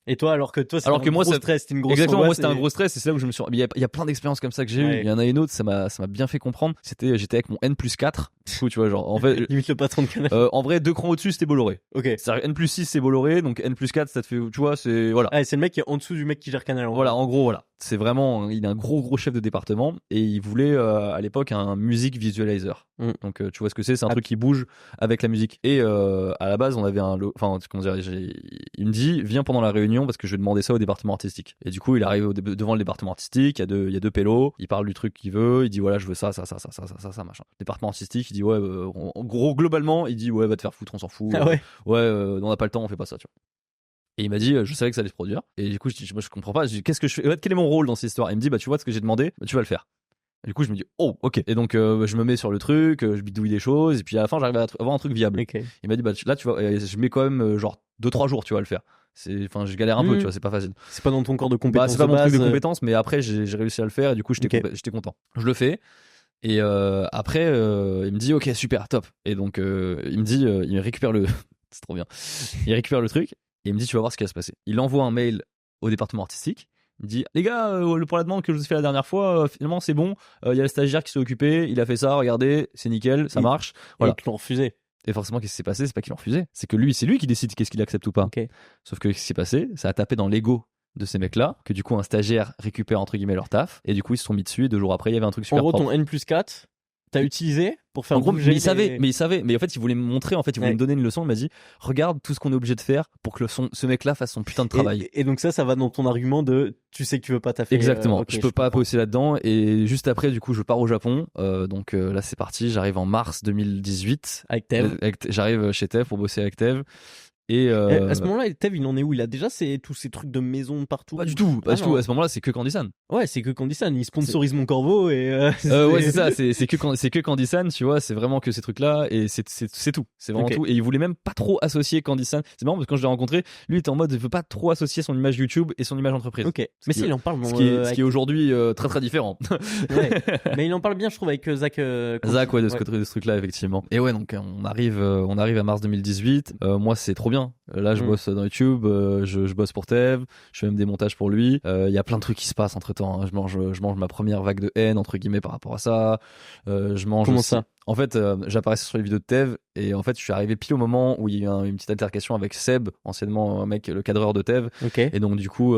Et toi, alors que moi, stress, c'était une grosse exactement, moi c'était un gros stress, et c'est là où je me suis. Il y a plein d'expériences comme ça que j'ai eues. Il y en a une autre, ça m'a bien fait comprendre. J'étais avec mon N+4. Du coup, tu vois, genre, en fait. Limite le patron de Canal. En vrai, 2 crans au-dessus, c'était Bolloré. Ok. C'est-à-dire N+6, c'est Bolloré, donc N+4, ça te fait, tu vois, c'est, voilà. Ah, c'est le mec qui est en dessous du mec qui gère Canal. Voilà, en gros, voilà. C'est vraiment, il est un gros chef de département, et il voulait, à l'époque, un music visualizer. Donc, tu vois ce que c'est un truc qui bouge avec la musique. Et, à la base, on avait comment dire, il me dit, viens pendant la réunion parce que je vais demander ça au département artistique. Et du coup, il arrive devant le département artistique, il y a deux pélos, il parle du truc qu'il veut, il dit voilà, je veux ça, machin. Le département artistique, il dit ouais, en gros, globalement, il dit ouais, va te faire foutre, on s'en fout. Ah ouais. On n'a pas le temps, on fait pas ça, tu vois. Et il m'a dit, je savais que ça allait se produire. Et du coup, je dis, moi, je comprends pas. Je dis, qu'est-ce que je fais? Quel est mon rôle dans cette histoire? Et il me dit, tu vois ce que j'ai demandé, tu vas le faire. Et du coup, je me dis, oh, ok. Et donc, je me mets sur le truc, je bidouille des choses, et puis à la fin, j'arrive à avoir un truc viable. Okay. Il m'a dit, là, tu vois, je mets quand même genre 2-3 jours, tu vas le faire. Je galère un peu, tu vois, c'est pas facile. C'est pas dans ton corps de compétences. C'est pas mon truc de compétences, mais après, j'ai réussi à le faire, et du coup, j'étais content. Je le fais. Et après, il me dit, ok, super, top. Et donc, il me dit, il récupère le. C'est trop bien. Il récupère le truc, et il me dit, tu vas voir ce qui va se passer. Il envoie un mail au département artistique. Il dit, les gars, pour la demande que je vous ai fait la dernière fois, finalement c'est bon. Il y a le stagiaire qui s'est occupé, il a fait ça, regardez, c'est nickel, ça marche. Voilà. Et ils l'ont refusé. Et forcément, qu'est-ce qui s'est passé? C'est pas qu'ils l'ont refusé, c'est que c'est lui qui décide qu'est-ce qu'il accepte ou pas. Okay. Sauf que qu'est-ce qui s'est passé? Ça a tapé dans l'ego de ces mecs-là, que du coup un stagiaire récupère entre guillemets leur taf, et du coup ils se sont mis dessus. Et 2 jours après, il y avait un truc super propre. En gros, ton N+4. T'as utilisé pour faire. En gros, mais il savait. Mais en fait, il voulait me montrer. En fait, il voulait me donner une leçon. Il m'a dit, regarde tout ce qu'on est obligé de faire pour que ce mec-là fasse son putain de travail. Et donc ça va dans ton argument de, tu sais que tu veux pas taffer. Exactement. Je peux pas bosser là-dedans. Et juste après, du coup, je pars au Japon. Donc là, c'est parti. J'arrive en mars 2018 avec Tev. J'arrive chez Tev pour bosser avec Tev. Et à ce moment-là, Tev, il en est où? Il a déjà tous ces trucs de maison partout? Pas du tout. À ce moment-là, c'est que Candy-san. Ouais, c'est que Candy-san. Il sponsorise mon corbeau et. Ouais, c'est ça. C'est que Candy-san, tu vois. C'est vraiment que ces trucs-là et c'est tout. C'est vraiment tout. Et il voulait même pas trop associer Candy-san. C'est marrant parce que quand je l'ai rencontré, lui il était en mode, il veut pas trop associer son image YouTube et son image entreprise. Ok. Mais si, il en parle. Ce qui est aujourd'hui très très différent. Ouais. Mais il en parle bien, je trouve, avec Zach. Zach, ouais, de ce truc-là, effectivement. Et ouais, donc on arrive à mars 2018. Moi, c'est trop bien. Là, je bosse dans YouTube, je bosse pour Tev, je fais même des montages pour lui. Il y a plein de trucs qui se passent entre temps. Hein. Je mange ma première vague de haine entre guillemets par rapport à ça. Je mange. Comment aussi... ça? En fait, j'apparaissais sur les vidéos de Tev et en fait, je suis arrivé pile au moment où il y a eu une petite altercation avec Seb, anciennement un mec, le cadreur de Tev. Okay. Et donc du coup,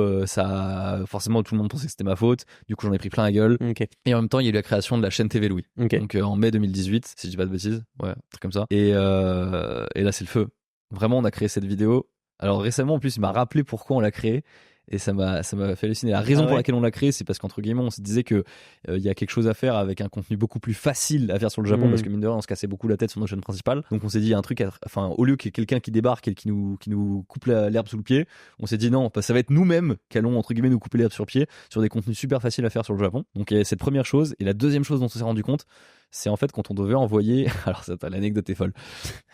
forcément, tout le monde pensait que c'était ma faute. Du coup, j'en ai pris plein la gueule. Okay. Et en même temps, il y a eu la création de la chaîne TV Louis. Okay. Donc en mai 2018, si je dis pas de bêtises, ouais, un truc comme ça. Et là, c'est le feu. Vraiment, on a créé cette vidéo. Alors récemment, en plus, il m'a rappelé pourquoi on l'a créé. Et ça m'a fait halluciner. La raison pour laquelle on l'a créé, c'est parce qu'entre guillemets, on se disait que il y a quelque chose à faire avec un contenu beaucoup plus facile à faire sur le Japon, parce que mine de rien, on se cassait beaucoup la tête sur nos chaînes principales. Donc on s'est dit, il y a un truc, au lieu qu'il y ait quelqu'un qui débarque et qui nous coupe l'herbe sous le pied, on s'est dit non, ça va être nous-mêmes qui allons entre guillemets nous couper l'herbe sur le pied sur des contenus super faciles à faire sur le Japon. Donc il y a cette première chose. Et la deuxième chose dont on s'est rendu compte, c'est en fait quand on devait envoyer. Alors ça, l'anecdote est folle.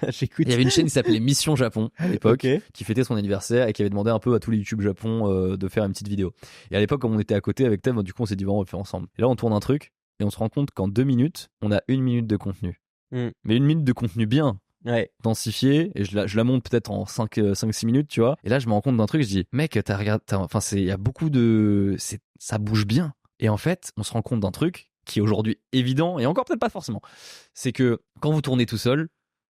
J'écoute. Il y avait une chaîne qui s'appelait Mission Japon à l'époque, qui fêtait son anniversaire et qui avait demandé un peu à tous les YouTube Japon de faire une petite vidéo. Et à l'époque, comme on était à côté avec Tev, du coup on s'est dit bon, on va le faire ensemble. Et là on tourne un truc et on se rend compte qu'en 2 minutes, on a 1 minute de contenu. Mais 1 minute de contenu bien. densifiée, et je la monte peut-être en 5-6 minutes, tu vois. Et là, je me rends compte d'un truc, je dis, mec, il y a beaucoup ça bouge bien. Et en fait, on se rend compte d'un truc qui est aujourd'hui évident, et encore peut-être pas forcément. C'est que quand vous tournez tout seul,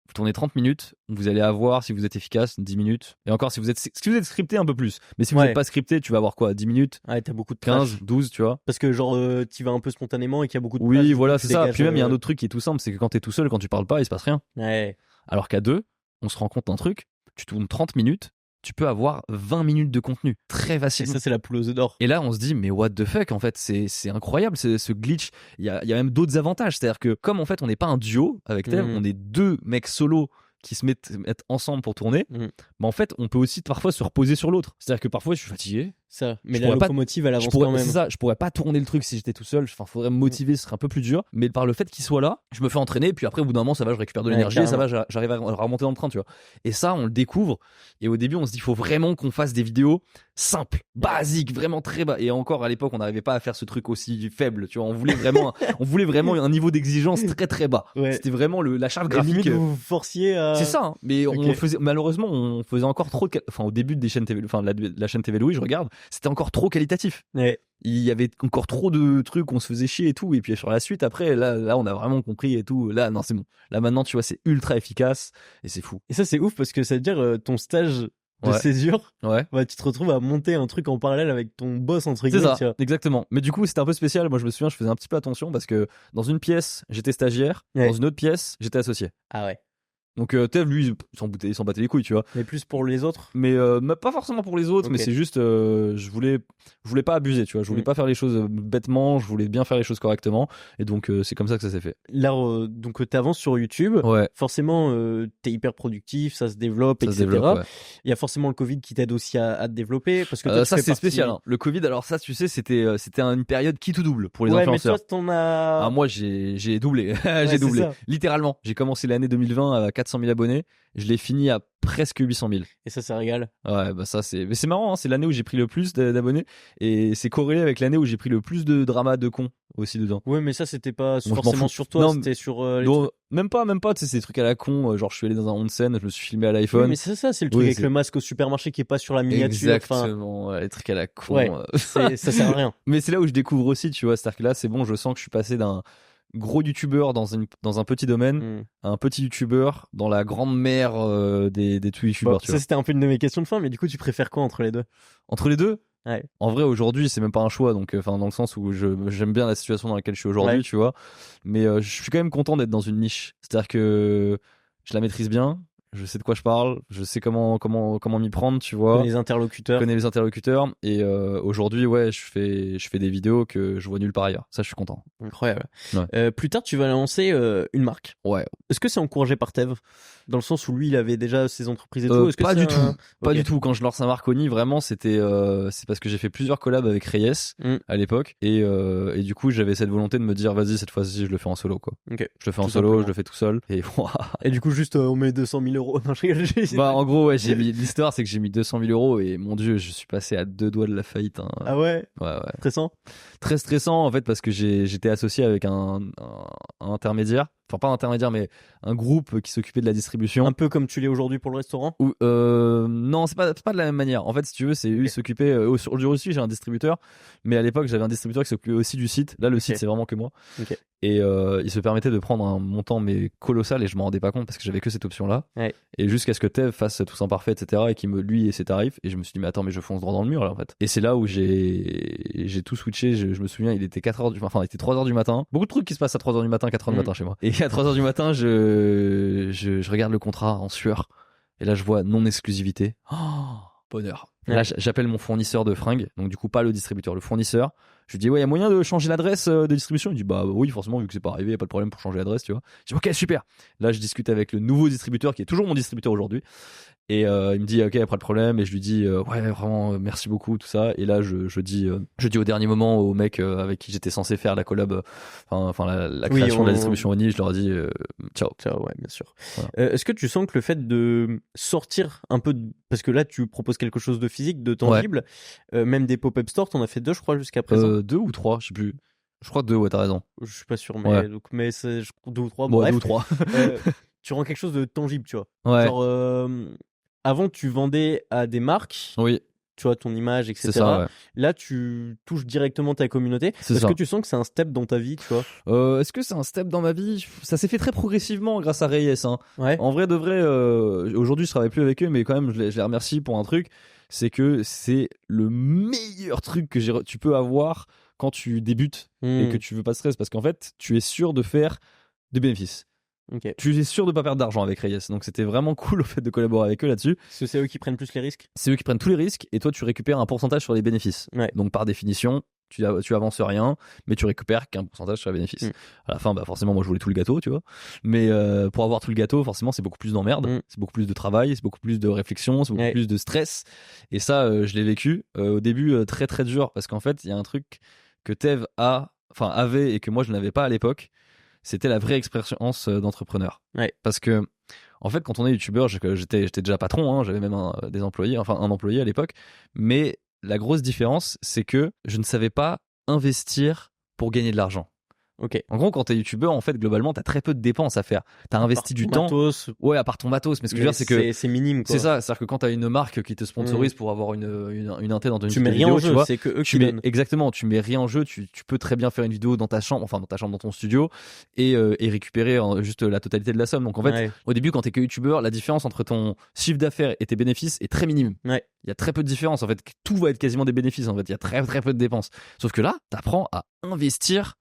vous tournez 30 minutes, vous allez avoir, si vous êtes efficace, 10 minutes. Et encore, si vous êtes scripté, un peu plus. Mais si vous n'êtes pas scripté, tu vas avoir quoi, 10 minutes? Ouais, t'as beaucoup de 15, 12, tu vois. Parce que genre, tu vas un peu spontanément et qu'il y a beaucoup de Oui, voilà, c'est ça. Puis même, il y a un autre truc qui est tout simple, c'est que quand t'es tout seul, quand tu parles pas, il se passe rien. Ouais. Alors qu'à deux, on se rend compte d'un truc, tu tournes 30 minutes, tu peux avoir 20 minutes de contenu très facilement. Et ça, c'est la poule aux œufs d'or. Et là, on se dit, mais what the fuck, en fait, c'est incroyable, ce glitch. Il y a même d'autres avantages. C'est-à-dire que, comme en fait, on n'est pas un duo avec Tev, on est deux mecs solo qui se mettent ensemble pour tourner, mais en fait, on peut aussi parfois se reposer sur l'autre. C'est-à-dire que parfois, je suis fatigué. Ça, mais la locomotive, elle avance quand même. C'est ça, je pourrais pas tourner le truc si j'étais tout seul. Enfin, faudrait me motiver, ce serait un peu plus dur. Mais par le fait qu'il soit là, je me fais entraîner, puis après, au bout d'un moment, ça va, je récupère de l'énergie, et ça va, j'arrive à remonter dans le train, tu vois. Et ça, on le découvre. Et au début, on se dit, il faut vraiment qu'on fasse des vidéos simples, basiques, vraiment très bas. Et encore, à l'époque, on n'arrivait pas à faire ce truc aussi faible, tu vois. On voulait vraiment un niveau d'exigence très très bas. Ouais. C'était vraiment la charte graphique. Limite, vous forciez à... C'est ça, hein. Mais malheureusement, on faisait encore trop au début des chaînes TV, la chaîne TV Louis, je regarde, c'était encore trop qualitatif. Ouais. Il y avait encore trop de trucs, on se faisait chier et tout. Et puis sur la suite, après, là, on a vraiment compris et tout. Là, non, c'est bon. Là, maintenant, tu vois, c'est ultra efficace et c'est fou. Et ça, c'est ouf parce que ça veut dire ton stage de césure. Ouais. Bah, tu te retrouves à monter un truc en parallèle avec ton boss, entre guillemets. C'est ça, exactement. Mais du coup, c'était un peu spécial. Moi, je me souviens, je faisais un petit peu attention parce que dans une pièce, j'étais stagiaire. Dans une autre pièce, j'étais associé. Ah ouais. Donc Tev, lui, il s'en battait les couilles, tu vois. Mais plus pour les autres. Mais pas forcément pour les autres, mais c'est juste, je voulais pas abuser, tu vois. Je voulais pas faire les choses bêtement, je voulais bien faire les choses correctement, et donc c'est comme ça que ça s'est fait. Là, donc t'avances sur YouTube. Ouais. Forcément, t'es hyper productif, ça se développe, etc. Il y a forcément le Covid qui t'aide aussi à te développer, parce que toi, ça c'est spécial. Hein. Le Covid, alors ça, tu sais, c'était une période qui tout double pour les influenceurs. Mais toi, t'en as. Ah, moi, j'ai doublé, j'ai doublé, littéralement. J'ai commencé l'année 2020 à 400 000 abonnés, je l'ai fini à presque 800 000. Et ça régale. Ouais, bah ça mais c'est marrant, hein, c'est l'année où j'ai pris le plus d'abonnés, et c'est corrélé avec l'année où j'ai pris le plus de drama de con aussi dedans. Ouais, mais ça c'était pas forcément sur toi, c'était sur même pas, tu sais, c'est des trucs à la con, genre je suis allé dans un onsen, je me suis filmé à l'iPhone. Oui, mais c'est ça, c'est le truc avec le masque au supermarché qui est pas sur la miniature. Exactement, les trucs à la con. Ouais, ça sert à rien. Mais c'est là où je découvre aussi, tu vois, c'est-à-dire que là, c'est bon, je sens que je suis passé d'un gros youtubeur dans un petit domaine à un petit youtubeur dans la grande mer des tout youtubeurs. Ça, c'était un peu une de mes questions de fin, mais du coup, tu préfères quoi entre les deux? Entre les deux? Ouais. En vrai, aujourd'hui, c'est même pas un choix, donc dans le sens où j'aime bien la situation dans laquelle je suis aujourd'hui, tu vois. Mais je suis quand même content d'être dans une niche. C'est-à-dire que je la maîtrise bien. Je sais de quoi je parle, je sais comment m'y prendre, tu vois. Je connais les interlocuteurs. Et aujourd'hui, ouais, je fais des vidéos que je vois nulle part ailleurs. Ça, je suis content. Incroyable. Ouais. Plus tard, tu vas lancer une marque. Ouais. Est-ce que c'est encouragé par Tev, dans le sens où lui, il avait déjà ses entreprises et tout? Pas du tout. Pas du tout. Quand je lance un marque Oni, vraiment, c'est parce que j'ai fait plusieurs collabs avec Reyes à l'époque, et du coup, j'avais cette volonté de me dire, vas-y, cette fois-ci, je le fais en solo, quoi. Okay. Je le fais en solo, je le fais tout seul. Et du coup, juste, on met 200 000 euros. Non, je rigole. Bah, en gros, ouais, l'histoire, c'est que j'ai mis 200 000 euros, et mon Dieu, je suis passé à 2 doigts de la faillite. Hein. Ah ouais? Ouais. Stressant? Très stressant, en fait, parce que j'étais associé avec un intermédiaire. Enfin, pas un intermédiaire, mais un groupe qui s'occupait de la distribution. Un peu comme tu l'es aujourd'hui pour le restaurant? Non, c'est pas de la même manière. En fait, si tu veux, c'est eux, ils s'occupaient. Aujourd'hui aussi, j'ai un distributeur, mais à l'époque, j'avais un distributeur qui s'occupait aussi du site. Là, le site, c'est vraiment que moi. Et il se permettait de prendre un montant, mais colossal, et je m'en rendais pas compte parce que j'avais que cette option-là. Ouais. Et jusqu'à ce que Tev fasse tout ça parfait, etc., et qu'il lui et ses tarifs. Et je me suis dit, mais attends, mais je fonce droit dans le mur, là, en fait. Et c'est là où j'ai tout switché. Je me souviens, il était 3h du matin. Beaucoup de trucs qui se passent à 3h du matin, 4h du matin chez moi. Et à 3h du matin, je regarde le contrat en sueur. Et là, je vois non-exclusivité. Oh, bonheur. Et là, j'appelle mon fournisseur de fringues. Donc, du coup, pas le distributeur, le fournisseur. Je lui dis, ouais, il y a moyen de changer l'adresse de distribution? Il dit, bah oui, forcément, vu que c'est pas arrivé, il n'y a pas de problème pour changer l'adresse, tu vois. Je dis, ok, super. Là, je discute avec le nouveau distributeur qui est toujours mon distributeur aujourd'hui. Et il me dit, ok, pas de problème. Et je lui dis, ouais, vraiment, merci beaucoup, tout ça. Et là, je dis au dernier moment au mec avec qui j'étais censé faire la collab, la création de la distribution Oni, je leur ai dit, ciao. Ciao, ouais, bien sûr. Voilà. Est-ce que tu sens que le fait de sortir un peu, parce que là, tu proposes quelque chose de physique, de tangible, même des pop-up stores, t'en as fait 2, je crois, jusqu'à présent. 2 ou 3, je sais plus. Je crois 2, ouais, t'as raison. Je suis pas sûr, mais, c'est 2 ou 3. Bon, 2 ou 3. tu rends quelque chose de tangible, tu vois. Ouais. Genre, avant, tu vendais à des marques. Oui. Tu vois, ton image, etc. C'est ça, ouais. Là, tu touches directement ta communauté. C'est Est-ce ça. que tu sens que c'est un step dans ta vie, tu vois? Est-ce que c'est un step dans ma vie? Ça s'est fait très progressivement grâce à Reyes. Hein. Ouais. En vrai de vrai, aujourd'hui je travaille plus avec eux, mais quand même je les remercie pour un truc. C'est que c'est le meilleur truc que tu peux avoir quand tu débutes et que tu veux pas de stress, parce qu'en fait tu es sûr de faire des bénéfices. Okay. Tu es sûr de pas perdre d'argent avec Reyes, donc c'était vraiment cool au fait de collaborer avec eux là-dessus. Parce que c'est eux qui prennent plus les risques. C'est eux qui prennent tous les risques et toi tu récupères un pourcentage sur les bénéfices. Ouais. Donc par définition, tu avances rien, mais tu récupères qu'un pourcentage sur les bénéfices. À la fin, bah forcément, moi je voulais tout le gâteau, tu vois. Mais pour avoir tout le gâteau, forcément, c'est beaucoup plus d'emmerde, c'est beaucoup plus de travail, c'est beaucoup plus de réflexion, c'est beaucoup plus de stress. Et ça, je l'ai vécu au début très très dur, parce qu'en fait, il y a un truc que Tev avait et que moi je n'avais pas à l'époque. C'était la vraie expérience d'entrepreneur. Ouais. Parce que, en fait, quand on est youtubeur, j'étais déjà patron, hein, j'avais même un employé à l'époque. Mais la grosse différence, c'est que je ne savais pas investir pour gagner de l'argent. Ok. En gros, quand t'es youtubeur, en fait, globalement, t'as très peu de dépenses à faire. T'as investi du temps. Matos. Ouais, à part ton matos. Mais ce que je veux dire, c'est que c'est minime, quoi. C'est ça. C'est-à-dire que quand t'as une marque qui te sponsorise pour avoir une inté dans une tu mets rien en jeu, c'est que eux qui donnent. Exactement. Tu mets rien en jeu. Tu peux très bien faire une vidéo dans ta chambre, dans ton studio, et récupérer juste la totalité de la somme. Donc en fait, au début, quand t'es que youtubeur, la différence entre ton chiffre d'affaires et tes bénéfices est très minime. Ouais. Il y a très peu de différence. En fait, tout va être quasiment des bénéfices. En fait, il y a très très peu de dépenses. Sauf que là, t'apprends à investir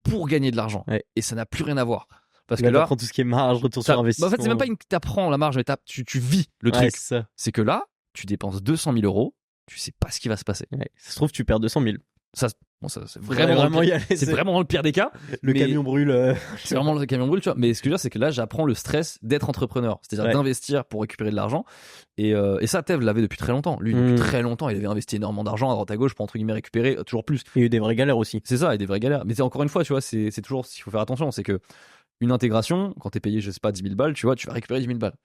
pour gagner de l'argent. Ouais. Et ça n'a plus rien à voir. Parce que là, t'apprends tout ce qui est marge, retour sur investissement. En fait, c'est même pas que t'apprends la marge, mais tu vis le truc. C'est que là, tu dépenses 200 000 euros, tu sais pas ce qui va se passer. Ouais. Ça se trouve, tu perds 200 000. Ça c'est vraiment le pire des cas. Le camion brûle. C'est vraiment le camion brûle, tu vois. Mais ce que je veux dire, c'est que là, j'apprends le stress d'être entrepreneur. C'est-à-dire d'investir pour récupérer de l'argent. Et ça, Tev l'avait depuis très longtemps. Lui, depuis très longtemps, il avait investi énormément d'argent à droite à gauche pour, entre guillemets, récupérer toujours plus. Il y a eu des vraies galères aussi. C'est ça, et des vraies galères. Mais encore une fois, tu vois, c'est toujours ce qu'il faut faire attention. C'est que une intégration, quand t'es payé, je sais pas, 10 000 balles, tu vois, tu vas récupérer 10 000 balles.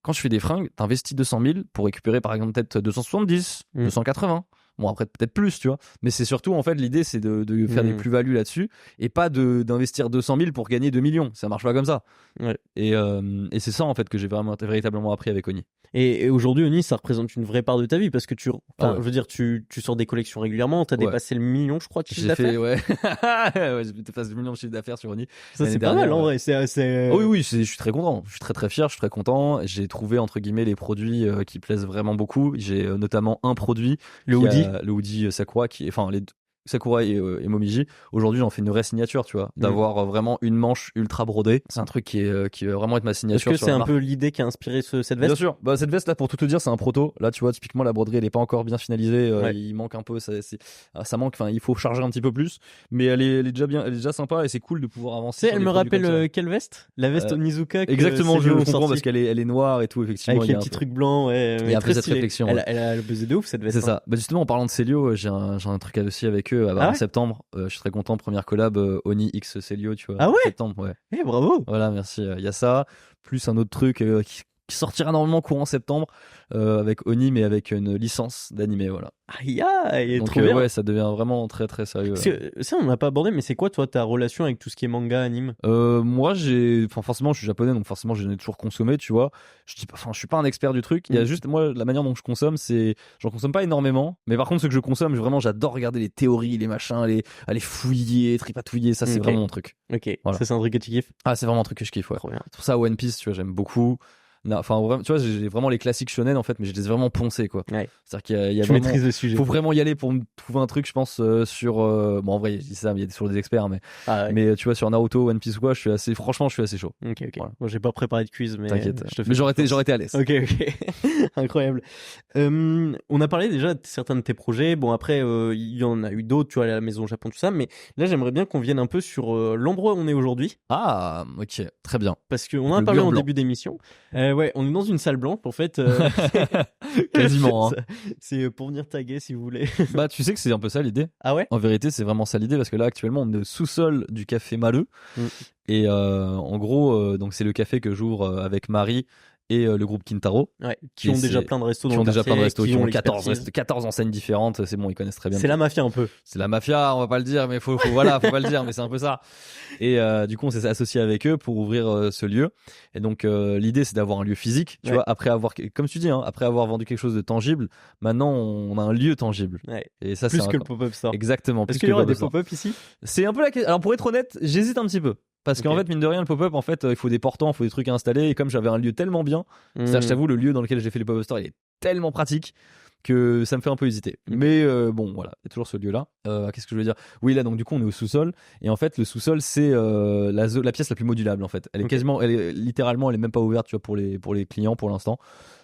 Quand tu fais des fringues, t'investis 200 000 pour récupérer, par exemple, peut-être 270, 280. Bon, après, peut-être plus, tu vois. Mais c'est surtout, en fait, l'idée, c'est de faire des plus-values là-dessus et pas d'investir 200 000 pour gagner 2 millions. Ça marche pas comme ça. Ouais. Et c'est ça, en fait, que j'ai véritablement appris avec Oni. Et aujourd'hui, Oni, ça représente une vraie part de ta vie parce que je veux dire, tu sors des collections régulièrement. T'as dépassé le million, je crois, de chiffre d'affaires. Ouais, j'ai dépassé le million de chiffre d'affaires sur Oni. Ça, c'est pas mal, en vrai. Oui, je suis très content. Je suis très, très fier. Je suis très content. J'ai trouvé, entre guillemets, les produits qui plaisent vraiment beaucoup. J'ai notamment un produit. Le hoodie. Le hoodie Sakura Sakura et Momiji. Aujourd'hui, j'en fais une vraie signature, tu vois, d'avoir vraiment une manche ultra brodée. C'est un truc qui va vraiment être ma signature. Est-ce que c'est un peu l'idée qui a inspiré cette veste? Bien sûr. Bah, cette veste là, pour tout te dire, c'est un proto. Là, tu vois, typiquement la broderie, elle est pas encore bien finalisée. Il manque un peu, ça manque. Enfin, il faut charger un petit peu plus, mais elle est déjà bien, elle est déjà sympa et c'est cool de pouvoir avancer. Elle me rappelle quelle veste? La veste Onizuka. Exactement, je comprends parce qu'elle est noire et tout, effectivement. Avec les petits trucs blancs, ouais. Il y a un peu cette réflexion. Elle a buzzé de ouf cette veste. C'est ça. Bah justement, en parlant de Célio, j'ai un truc à aussi avec eux en septembre. Je suis très content, première collab Oni X Célio, tu vois. Ah ouais, septembre, ouais. Bravo. Voilà, merci. Il y a ça, plus un autre truc qui sortira normalement courant septembre avec Oni, mais avec une licence d'animé, voilà. Donc trop bien. Ouais, ça devient vraiment très très sérieux. Ça, on n'a pas abordé, mais c'est quoi toi ta relation avec tout ce qui est manga, anime? Moi, forcément, je suis japonais, donc forcément, j'en ai toujours consommé, tu vois. Je suis pas un expert du truc. Il y a juste moi, la manière dont je consomme, j'en consomme pas énormément, mais par contre, ce que je consomme, vraiment, j'adore regarder les théories, les machins, aller fouiller, tripatouiller. Ça, c'est vraiment mon truc. Ok. Voilà. Ça, c'est un truc que tu kiffes? Ah, c'est vraiment un truc que je kiffe. Ouais. C'est pour ça, One Piece, tu vois, j'aime beaucoup. Enfin, tu vois, j'ai vraiment les classiques shonen en fait, mais je les ai vraiment poncés, quoi. Ouais. C'est-à-dire qu'il y a vraiment, maîtrises le sujet. Faut vraiment y aller pour me trouver un truc, je pense, sur. Bon, en vrai, je dis ça, mais il y a sur des experts, mais. Mais tu vois, sur Naruto, One Piece ou quoi, franchement, je suis assez chaud. Ok. Voilà. Bon, j'ai pas préparé de quiz, mais. T'inquiète. Mais j'aurais été à l'aise. Ok. Incroyable. On a parlé déjà de certains de tes projets. Bon, après, il y en a eu d'autres, tu vois, à la Maison Japon, tout ça, mais là, j'aimerais bien qu'on vienne un peu sur l'endroit où on est aujourd'hui. Ah, ok. Très bien. Parce qu'on en a parlé en début d'émission. Ouais, on est dans une salle blanche en fait. Quasiment. Hein. C'est pour venir taguer si vous voulez. Bah, tu sais que c'est un peu ça l'idée. Ah ouais? En vérité, c'est vraiment ça l'idée parce que là, actuellement, on est au sous-sol du café Maleux. Et en gros, donc c'est le café que j'ouvre avec Marie et le groupe Kintaro. Ouais, qui ont déjà plein de restos dans le quartier. Qui ont déjà plein de restos, qui ont 14 enseignes différentes. C'est bon, ils connaissent très bien. C'est la mafia un peu. C'est la mafia, on va pas le dire, mais faut pas le dire, mais c'est un peu ça. Et du coup, on s'est associé avec eux pour ouvrir ce lieu. Et donc, l'idée, c'est d'avoir un lieu physique. Tu vois, après avoir, comme tu dis, après avoir vendu quelque chose de tangible, maintenant, on a un lieu tangible. Ouais. Et ça, plus que le pop-up store. Exactement. Est-ce qu'il y aura des pop-up ici? C'est un peu la question. Alors, pour être honnête, j'hésite un petit peu. Parce qu'en fait, mine de rien, le pop-up, en fait, il faut des portants, il faut des trucs à installer. Et comme j'avais un lieu tellement bien, c'est-à-dire, je t'avoue, le lieu dans lequel j'ai fait les pop-up stores, il est tellement pratique que ça me fait un peu hésiter. Mais bon, voilà, il y a toujours ce lieu-là. Qu'est-ce que je veux dire? Oui, là, donc du coup, on est au sous-sol. Et en fait, le sous-sol, c'est la pièce la plus modulable, en fait. Elle est quasiment, littéralement, elle est même pas ouverte, tu vois, pour les clients pour l'instant.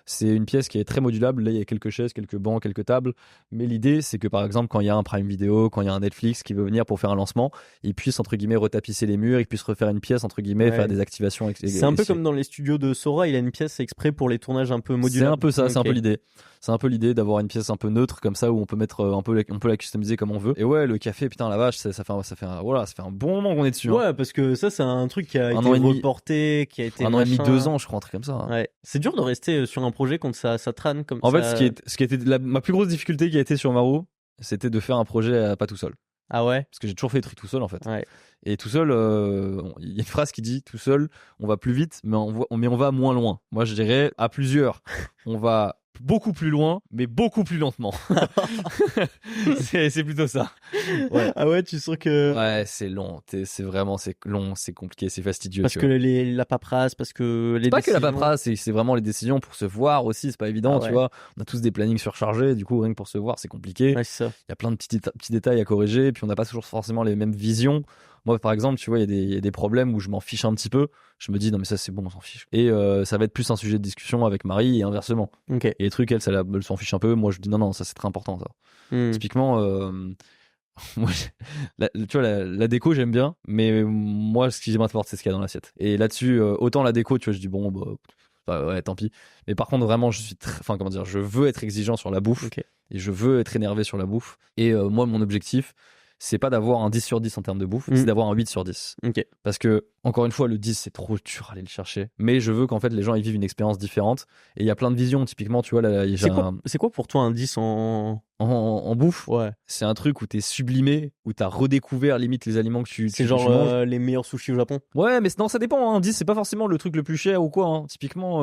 C'est une pièce qui est très modulable. Là, il y a quelques chaises, quelques bancs, quelques tables. Mais l'idée, c'est que par exemple, quand il y a un Prime Video, quand il y a un Netflix qui veut venir pour faire un lancement, ils puissent, entre guillemets, retapisser les murs, ils puissent refaire une pièce, entre guillemets, faire des activations. C'est un peu comme dans les studios de Sora, il a une pièce exprès pour les tournages un peu modulables. C'est un peu ça, c'est un peu l'idée. C'est un peu l'idée d'avoir une pièce un peu neutre comme ça où on peut mettre on peut la customiser comme on veut. Et ouais, le café, putain la vache, ça fait un bon moment qu'on est dessus. Ouais, parce que ça c'est un truc qui a été reporté, qui a été un an et demi, 2 ans, je crois, un truc comme ça. Ouais. C'est dur de rester sur un projet quand ça trâne comme ça. En fait, ce qui était ma plus grosse difficulté qui a été sur Marou, c'était de faire un projet pas tout seul. Ah ouais? Parce que j'ai toujours fait des trucs tout seul en fait. Ouais. Et tout seul, il y a une phrase qui dit tout seul, on va plus vite, mais on va moins loin. Moi, je dirais à plusieurs, on va beaucoup plus loin, mais beaucoup plus lentement. c'est plutôt ça. Ouais. Ah ouais, tu sens que. Ouais, c'est long. C'est long, c'est compliqué, c'est fastidieux. Parce que la paperasse, parce que les. C'est pas que la paperasse, c'est vraiment les décisions pour se voir aussi. C'est pas évident, tu vois. On a tous des plannings surchargés, du coup rien que pour se voir, c'est compliqué. Ouais, c'est ça. Il y a plein de petits détails à corriger, puis on n'a pas toujours forcément les mêmes visions. Moi, par exemple, tu vois, il y a des problèmes où je m'en fiche un petit peu. Je me dis, non, mais ça, c'est bon, on s'en fiche. Et ça va être plus un sujet de discussion avec Marie et inversement. Okay. Et les trucs, elle s'en fiche un peu. Moi, je dis, non, ça, c'est très important, ça. Typiquement, moi, tu vois, la déco, j'aime bien. Mais moi, ce qui m'importe, c'est ce qu'il y a dans l'assiette. Et là-dessus, autant la déco, tu vois, je dis, bon, ouais, tant pis. Mais par contre, vraiment, je veux être exigeant sur la bouffe. Okay. Et je veux être énervé sur la bouffe. Et moi, mon objectif, c'est pas d'avoir un 10 sur 10 en termes de bouffe, c'est d'avoir un 8 sur 10. Okay. Parce que, encore une fois, le 10, c'est trop dur à aller le chercher. Mais je veux qu'en fait, les gens ils vivent une expérience différente. Et il y a plein de visions. Typiquement, tu vois, là, c'est quoi pour toi un 10 en bouffe? Ouais. C'est un truc où t'es sublimé, où t'as redécouvert limite les aliments que tu c'est genre manges. Les meilleurs sushis au Japon? Ouais, mais non, ça dépend. Hein. 10, c'est pas forcément le truc le plus cher ou quoi. Hein. Typiquement,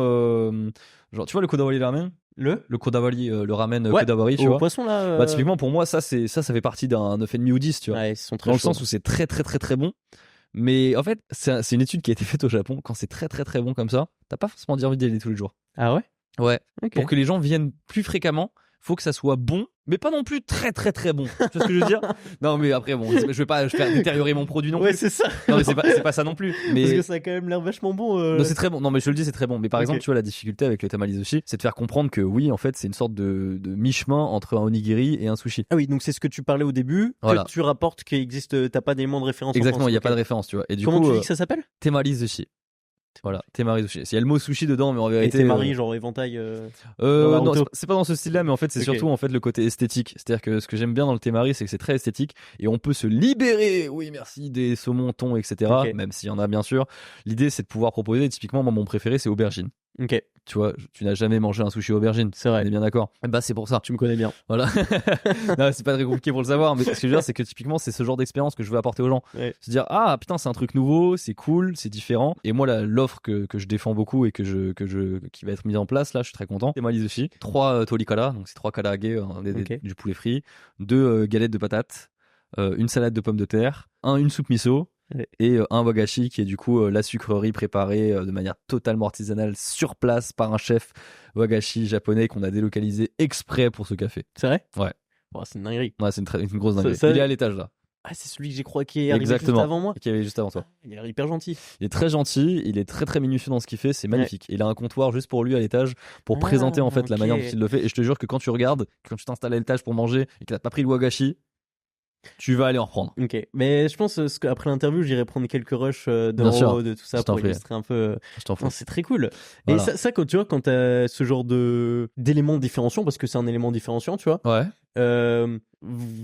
genre, tu vois, le Kodawari ramen? Le Kodawari, le ramen Kodawari, tu vois. Poisson là. Bah, typiquement, pour moi, ça fait partie d'un 9,5 ou 10, tu vois. Ouais, ils sont très dans le sens où c'est très, très, très, très bon. Mais en fait, c'est une étude qui a été faite au Japon. Quand c'est très, très, très bon comme ça, t'as pas forcément envie d'y aller tous les jours. Ah ouais? Ouais. Okay. Pour que les gens viennent plus fréquemment, faut que ça soit bon, mais pas non plus très très très bon. Tu vois ce que je veux dire? Non, mais après, bon, je vais pas faire détériorer mon produit non plus. Ouais, c'est ça. Non, mais c'est pas ça non plus. Mais... Parce que ça a quand même l'air vachement bon. Non, c'est très bon. Non, mais je te le dis, c'est très bon. Mais par exemple, tu vois, la difficulté avec le tamale sushi, c'est de faire comprendre que oui, en fait, c'est une sorte de mi-chemin entre un onigiri et un sushi. Ah oui, donc c'est ce que tu parlais au début, que tu rapportes qu'il existe, t'as pas d'élément de référence. Exactement, il n'y a pas de référence, tu vois. Et du Comment coup, tu dis que ça s'appelle? Temari sushi. Voilà, Temari sushi. Il y a le mot sushi dedans, mais en vérité. Et Temari, genre éventail. Non, c'est pas dans ce style-là, mais en fait, c'est surtout en fait le côté esthétique. C'est-à-dire que ce que j'aime bien dans le Temari, c'est que c'est très esthétique et on peut se libérer, oui, merci, des saumons, thon, etc. Même s'il y en a bien sûr. L'idée, c'est de pouvoir proposer. Typiquement, moi, mon préféré, c'est aubergine. Ok. Tu vois, tu n'as jamais mangé un sushi aubergine. C'est vrai. On est bien d'accord. Bah, c'est pour ça. Tu me connais bien. Voilà. Non, c'est pas très compliqué pour le savoir, mais ce que je veux dire, c'est que typiquement, c'est ce genre d'expérience que je veux apporter aux gens. Ouais. Se dire, ah, putain, c'est un truc nouveau, c'est cool, c'est différent. Et moi, l'offre que je défends beaucoup et qui va être mise en place, là, je suis très content. C'est Malizushi. 3 torikara, donc c'est 3 karaage, du poulet frit, 2 galettes de patates, une salade de pommes de terre, une soupe miso. Et un wagashi qui est du coup la sucrerie préparée de manière totalement artisanale sur place par un chef wagashi japonais qu'on a délocalisé exprès pour ce café. C'est vrai? Ouais. Oh, c'est une dinguerie. Ouais, c'est une grosse dinguerie. Il est à l'étage là. Ah, c'est celui que j'ai croisé qui est arrivé juste avant moi. Qui est arrivé juste avant toi. Il est hyper gentil. Il est très gentil, il est très très minutieux dans ce qu'il fait, c'est magnifique. Il a un comptoir juste pour lui à l'étage pour présenter en fait la manière dont il le fait. Et je te jure que quand tu regardes, quand tu t'installes à l'étage pour manger et que t'as pas pris le wagashi, tu vas aller en reprendre. Mais je pense qu'après l'interview, j'irai prendre quelques rushs de tout ça pour illustrer un peu. C'est très cool. Voilà. Et ça, quand tu vois, quand t'as ce genre d'éléments différenciants, parce que c'est un élément différenciant, tu vois. Ouais.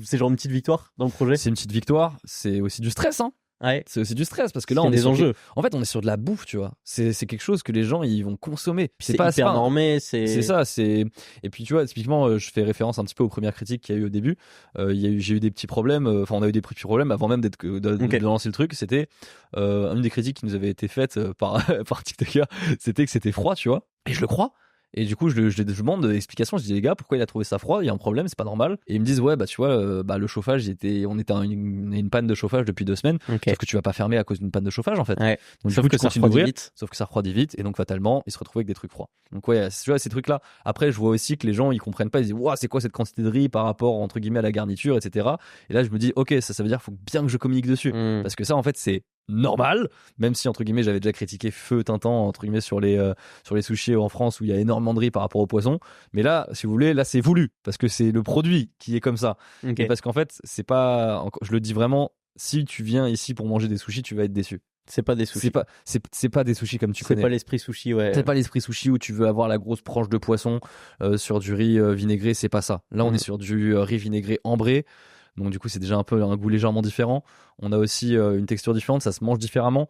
C'est genre une petite victoire dans le projet. C'est une petite victoire. C'est aussi du stress, hein. Ouais. C'est aussi du stress parce que là, on est des enjeux. En fait, on est sur de la bouffe, tu vois. C'est quelque chose que les gens ils vont consommer. Puis c'est pas hyper normé. C'est ça. Et puis tu vois, typiquement, je fais référence un petit peu aux premières critiques qu'il y a eu au début. J'ai eu des petits problèmes. Enfin, on a eu des petits problèmes avant même de lancer le truc. C'était une des critiques qui nous avait été faite par TikToker. C'était que c'était froid, tu vois. Et je le crois. Et du coup, je demande d'explications. Je dis, les gars, pourquoi il a trouvé ça froid? Il y a un problème, c'est pas normal. Et ils me disent, ouais, bah, tu vois, le chauffage, on était en une panne de chauffage depuis 2 semaines. Sauf que tu vas pas fermer à cause d'une panne de chauffage, en fait. Ouais. Donc, sauf du coup, que ça refroidit vite. Sauf que ça refroidit vite. Et donc, fatalement, ils se retrouvent avec des trucs froids. Donc, ouais, tu vois, ces trucs-là. Après, je vois aussi que les gens, ils comprennent pas. Ils disent, ouais, c'est quoi cette quantité de riz par rapport, entre guillemets, à la garniture, etc. Et là, je me dis, ok, ça veut dire, faut bien que je communique dessus. Parce que ça, en fait, c'est normal, même si entre guillemets j'avais déjà critiqué feu Tintin entre guillemets sur les sushis en France où il y a énormément de riz par rapport au poisson, mais là si vous voulez, là c'est voulu parce que c'est le produit qui est comme ça. Et parce qu'en fait c'est pas, je le dis vraiment, si tu viens ici pour manger des sushis tu vas être déçu. C'est pas des sushis. C'est pas des sushis comme tu connais. C'est pas l'esprit sushi, ouais. C'est pas l'esprit sushi où tu veux avoir la grosse tranche de poisson sur du riz vinaigré, c'est pas ça. Là on est sur du riz vinaigré ambré. Donc du coup c'est déjà un peu un goût légèrement différent. On a aussi une texture différente, ça se mange différemment.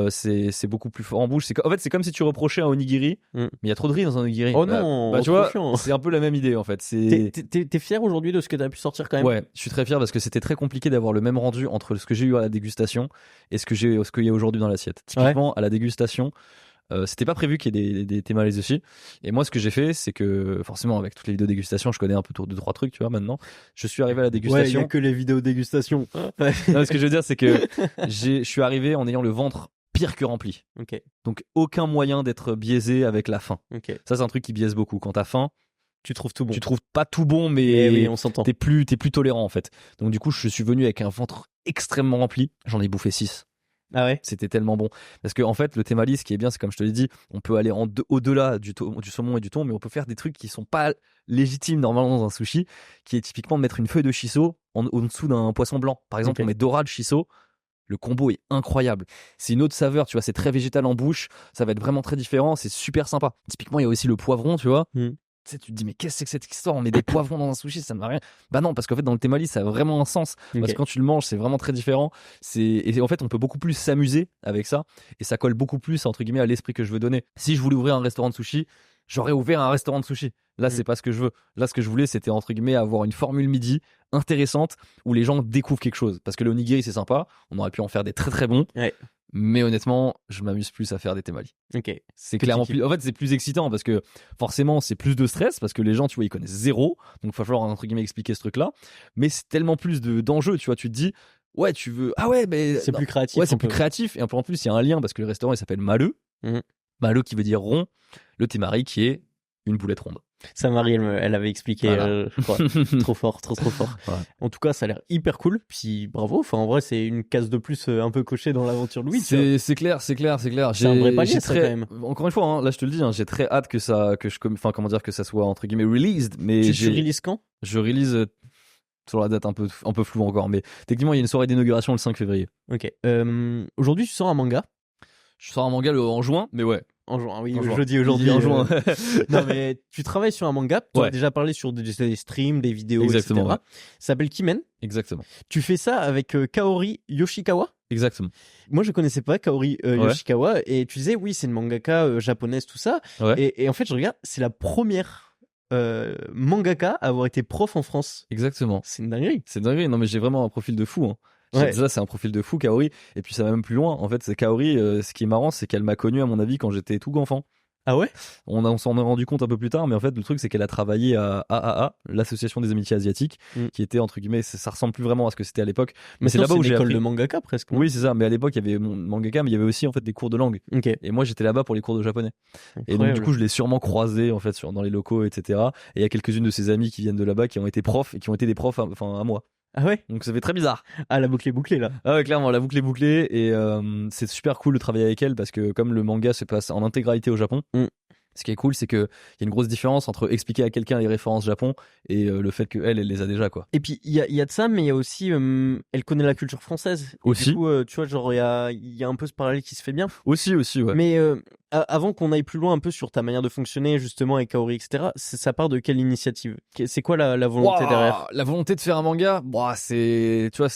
C'est beaucoup plus fort en bouche. En fait c'est comme si tu reprochais un onigiri, mais il y a trop de riz dans un onigiri. Oh non, tu vois, c'est un peu la même idée en fait. T'es fier aujourd'hui de ce que t'as pu sortir quand même? Ouais, je suis très fier parce que c'était très compliqué d'avoir le même rendu entre ce que j'ai eu à la dégustation et ce qu'il y a aujourd'hui dans l'assiette. Typiquement à la dégustation, c'était pas prévu qu'il y ait des tamales aussi. Et moi, ce que j'ai fait, c'est que forcément, avec toutes les vidéos dégustation, je connais un peu 2-3 trucs, tu vois, maintenant. Je suis arrivé à la dégustation. Ouais, il y a que les vidéos dégustation. Non, ce que je veux dire, c'est que je suis arrivé en ayant le ventre pire que rempli. Donc, aucun moyen d'être biaisé avec la faim. Ça, c'est un truc qui biaise beaucoup. Quand t'as faim, tu trouves tout bon. Tu trouves pas tout bon, mais oui, on s'entend. T'es plus tolérant, en fait. Donc, du coup, je suis venu avec un ventre extrêmement rempli. J'en ai bouffé 6. Ah ouais. C'était tellement bon parce que en fait le temali, ce qui est bien, c'est comme je te l'ai dit, on peut aller au-delà du saumon et du thon, mais on peut faire des trucs qui sont pas légitimes normalement dans un sushi, qui est typiquement de mettre une feuille de shiso en dessous d'un poisson blanc. Par exemple, on met dorade shiso. Le combo est incroyable. C'est une autre saveur, tu vois, c'est très végétal en bouche, ça va être vraiment très différent, c'est super sympa. Typiquement, il y a aussi le poivron, tu vois. Tu sais, tu te dis, mais qu'est-ce que c'est que cette histoire? On met des poivrons dans un sushi, ça ne va rien. Bah non, parce qu'en fait, dans le temali, ça a vraiment un sens. Parce que quand tu le manges, c'est vraiment très différent. Et en fait, on peut beaucoup plus s'amuser avec ça. Et ça colle beaucoup plus, entre guillemets, à l'esprit que je veux donner. Si je voulais ouvrir un restaurant de sushi, j'aurais ouvert un restaurant de sushi. Là, c'est pas ce que je veux. Là, ce que je voulais, c'était, entre guillemets, avoir une formule midi intéressante où les gens découvrent quelque chose. Parce que le onigiri, c'est sympa. On aurait pu en faire des très très bons. Ouais. Mais honnêtement, je m'amuse plus à faire des temali. C'est clairement plus. En fait, c'est plus excitant parce que forcément, c'est plus de stress parce que les gens, tu vois, ils connaissent zéro. Donc, il va falloir, entre guillemets, expliquer ce truc-là. Mais c'est tellement plus d'enjeux, tu vois. Tu te dis, ouais, tu veux. Ah ouais, mais. C'est plus créatif. Ouais, c'est plus créatif. Et un peu en plus, il y a un lien parce que le restaurant, il s'appelle Maleu. Maleu qui veut dire rond. Le temari qui est une boulette ronde. Ça, Marie, elle avait expliqué, je crois. Trop fort. Ouais. En tout cas, ça a l'air hyper cool. Puis bravo. Enfin, en vrai, c'est une case de plus un peu cochée dans l'aventure Louis. C'est clair. C'est un vrai palier, ça, quand même. Encore une fois, hein, là, je te le dis, hein, j'ai très hâte que ça soit entre guillemets released. Mais tu releases quand? Je release sur la date un peu floue encore, mais techniquement, il y a une soirée d'inauguration le 5 février. Aujourd'hui, tu sors un manga. Je sors un manga en juin, mais ouais. En juin, oui, jeudi aujourd'hui. En juin. Non, mais tu travailles sur un manga. Tu as déjà parlé sur des streams, des vidéos, exactement, etc. Ouais. Ça s'appelle Kimen. Exactement. Tu fais ça avec Kaori Yoshikawa. Exactement. Moi, je connaissais pas Kaori Yoshikawa. Et tu disais, oui, c'est une mangaka japonaise, tout ça. Ouais. Et en fait, je regarde, c'est la première mangaka à avoir été prof en France. Exactement. C'est une dinguerie. C'est dinguerie. Non, mais j'ai vraiment un profil de fou. Hein. Déjà, c'est un profil de fou, Kaori. Et puis, ça va même plus loin. En fait, c'est Kaori. Ce qui est marrant, c'est qu'elle m'a connu, à mon avis, quand j'étais tout enfant. Ah ouais? On s'en est rendu compte un peu plus tard, mais en fait, le truc, c'est qu'elle a travaillé à AAA, l'Association des Amitiés Asiatiques, qui était, entre guillemets, ça ressemble plus vraiment à ce que c'était à l'époque. Mais c'est là-bas où j'ai appris. De mangaka presque. Oui, c'est ça. Mais à l'époque, il y avait mangaka, mais il y avait aussi, en fait, des cours de langue. Et moi, j'étais là-bas pour les cours de japonais. Et donc, du coup, je l'ai sûrement croisé, en fait, dans les locaux, etc. Et il y a quelques-unes de ses amies qui viennent de là-bas, qui ont été profs et qui ont été des profs, à moi. Ah ouais? Donc ça fait très bizarre. Ah, la boucle est bouclée là. Ah ouais, clairement, la boucle est bouclée et c'est super cool de travailler avec elle parce que comme le manga se passe en intégralité au Japon, ce qui est cool, c'est qu'il y a une grosse différence entre expliquer à quelqu'un les références Japon et le fait qu'elle les a déjà, quoi. Et puis il y a de ça, mais il y a aussi, elle connaît la culture française. Aussi. Du coup, tu vois, genre il y a un peu ce parallèle qui se fait bien. Aussi, ouais. Mais avant qu'on aille plus loin un peu sur ta manière de fonctionner justement avec Kaori, etc., ça part de quelle initiative? C'est quoi la volonté derrière? La volonté de faire un manga, c'est, tu vois,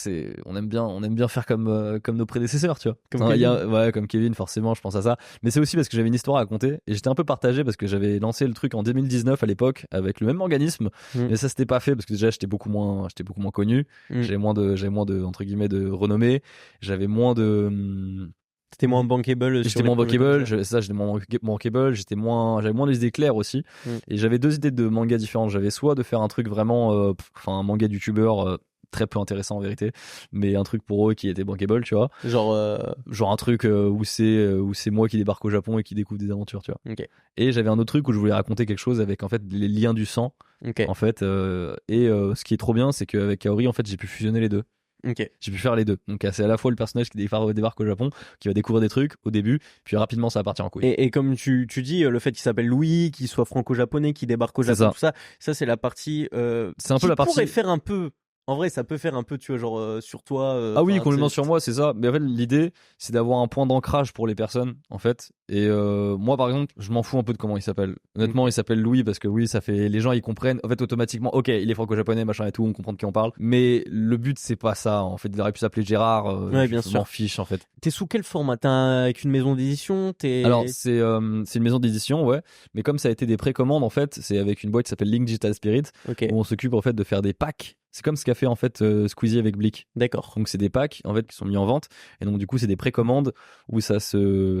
on aime bien faire comme nos prédécesseurs, tu vois. Comme Kevin. Ouais, comme Kevin, forcément, je pense à ça. Mais c'est aussi parce que j'avais une histoire à raconter et j'étais un peu partagé parce que j'avais lancé le truc en 2019 à l'époque avec le même organisme, mais ça c'était pas fait parce que déjà j'étais beaucoup moins connu, j'avais moins de entre guillemets de renommée, j'avais moins de T'étais moins bankable. J'étais moins bankable, j'étais moins bankable, j'avais moins les idées claires aussi. Et j'avais deux idées de manga différentes. J'avais soit de faire un truc vraiment, un manga youtubeur très peu intéressant en vérité, mais un truc pour eux qui était bankable, tu vois. Genre un truc où c'est moi qui débarque au Japon et qui découvre des aventures, tu vois. Okay. Et j'avais un autre truc où je voulais raconter quelque chose avec en fait les liens du sang. Okay. En fait, ce qui est trop bien, c'est qu'avec Kaori, en fait, j'ai pu fusionner les deux. Okay. J'ai pu faire les deux. Donc c'est à la fois le personnage qui débarque au Japon, qui va découvrir des trucs au début, puis rapidement ça va partir en couille. Et comme tu dis, le fait qu'il s'appelle Louis, qu'il soit franco-japonais, qu'il débarque au Japon, tout ça c'est la partie. C'est un peu la partie. Pourrait faire un peu. En vrai, ça peut faire un peu, tu vois, genre sur toi. Ah oui, complètement sur moi, c'est ça. Mais en fait, l'idée, c'est d'avoir un point d'ancrage pour les personnes, en fait. Et moi, par exemple, je m'en fous un peu de comment il s'appelle. Honnêtement, il s'appelle Louis parce que oui, ça fait. Les gens, ils comprennent. En fait, automatiquement, ok, il est franco-japonais, machin et tout, on comprend de qui on parle. Mais le but, c'est pas ça. En fait, il aurait pu s'appeler Gérard. Ouais, bien sûr. Je m'en fiche, en fait. T'es sous quel format? Avec une maison d'édition? Alors, c'est une maison d'édition, ouais. Mais comme ça a été des précommandes, en fait, c'est avec une boîte qui s'appelle Link Digital Spirit, où on s'occupe en fait de faire des packs. C'est comme ce qu'a fait en fait Squeezie avec Blick. D'accord. Donc c'est des packs en fait qui sont mis en vente et donc du coup c'est des précommandes où ça se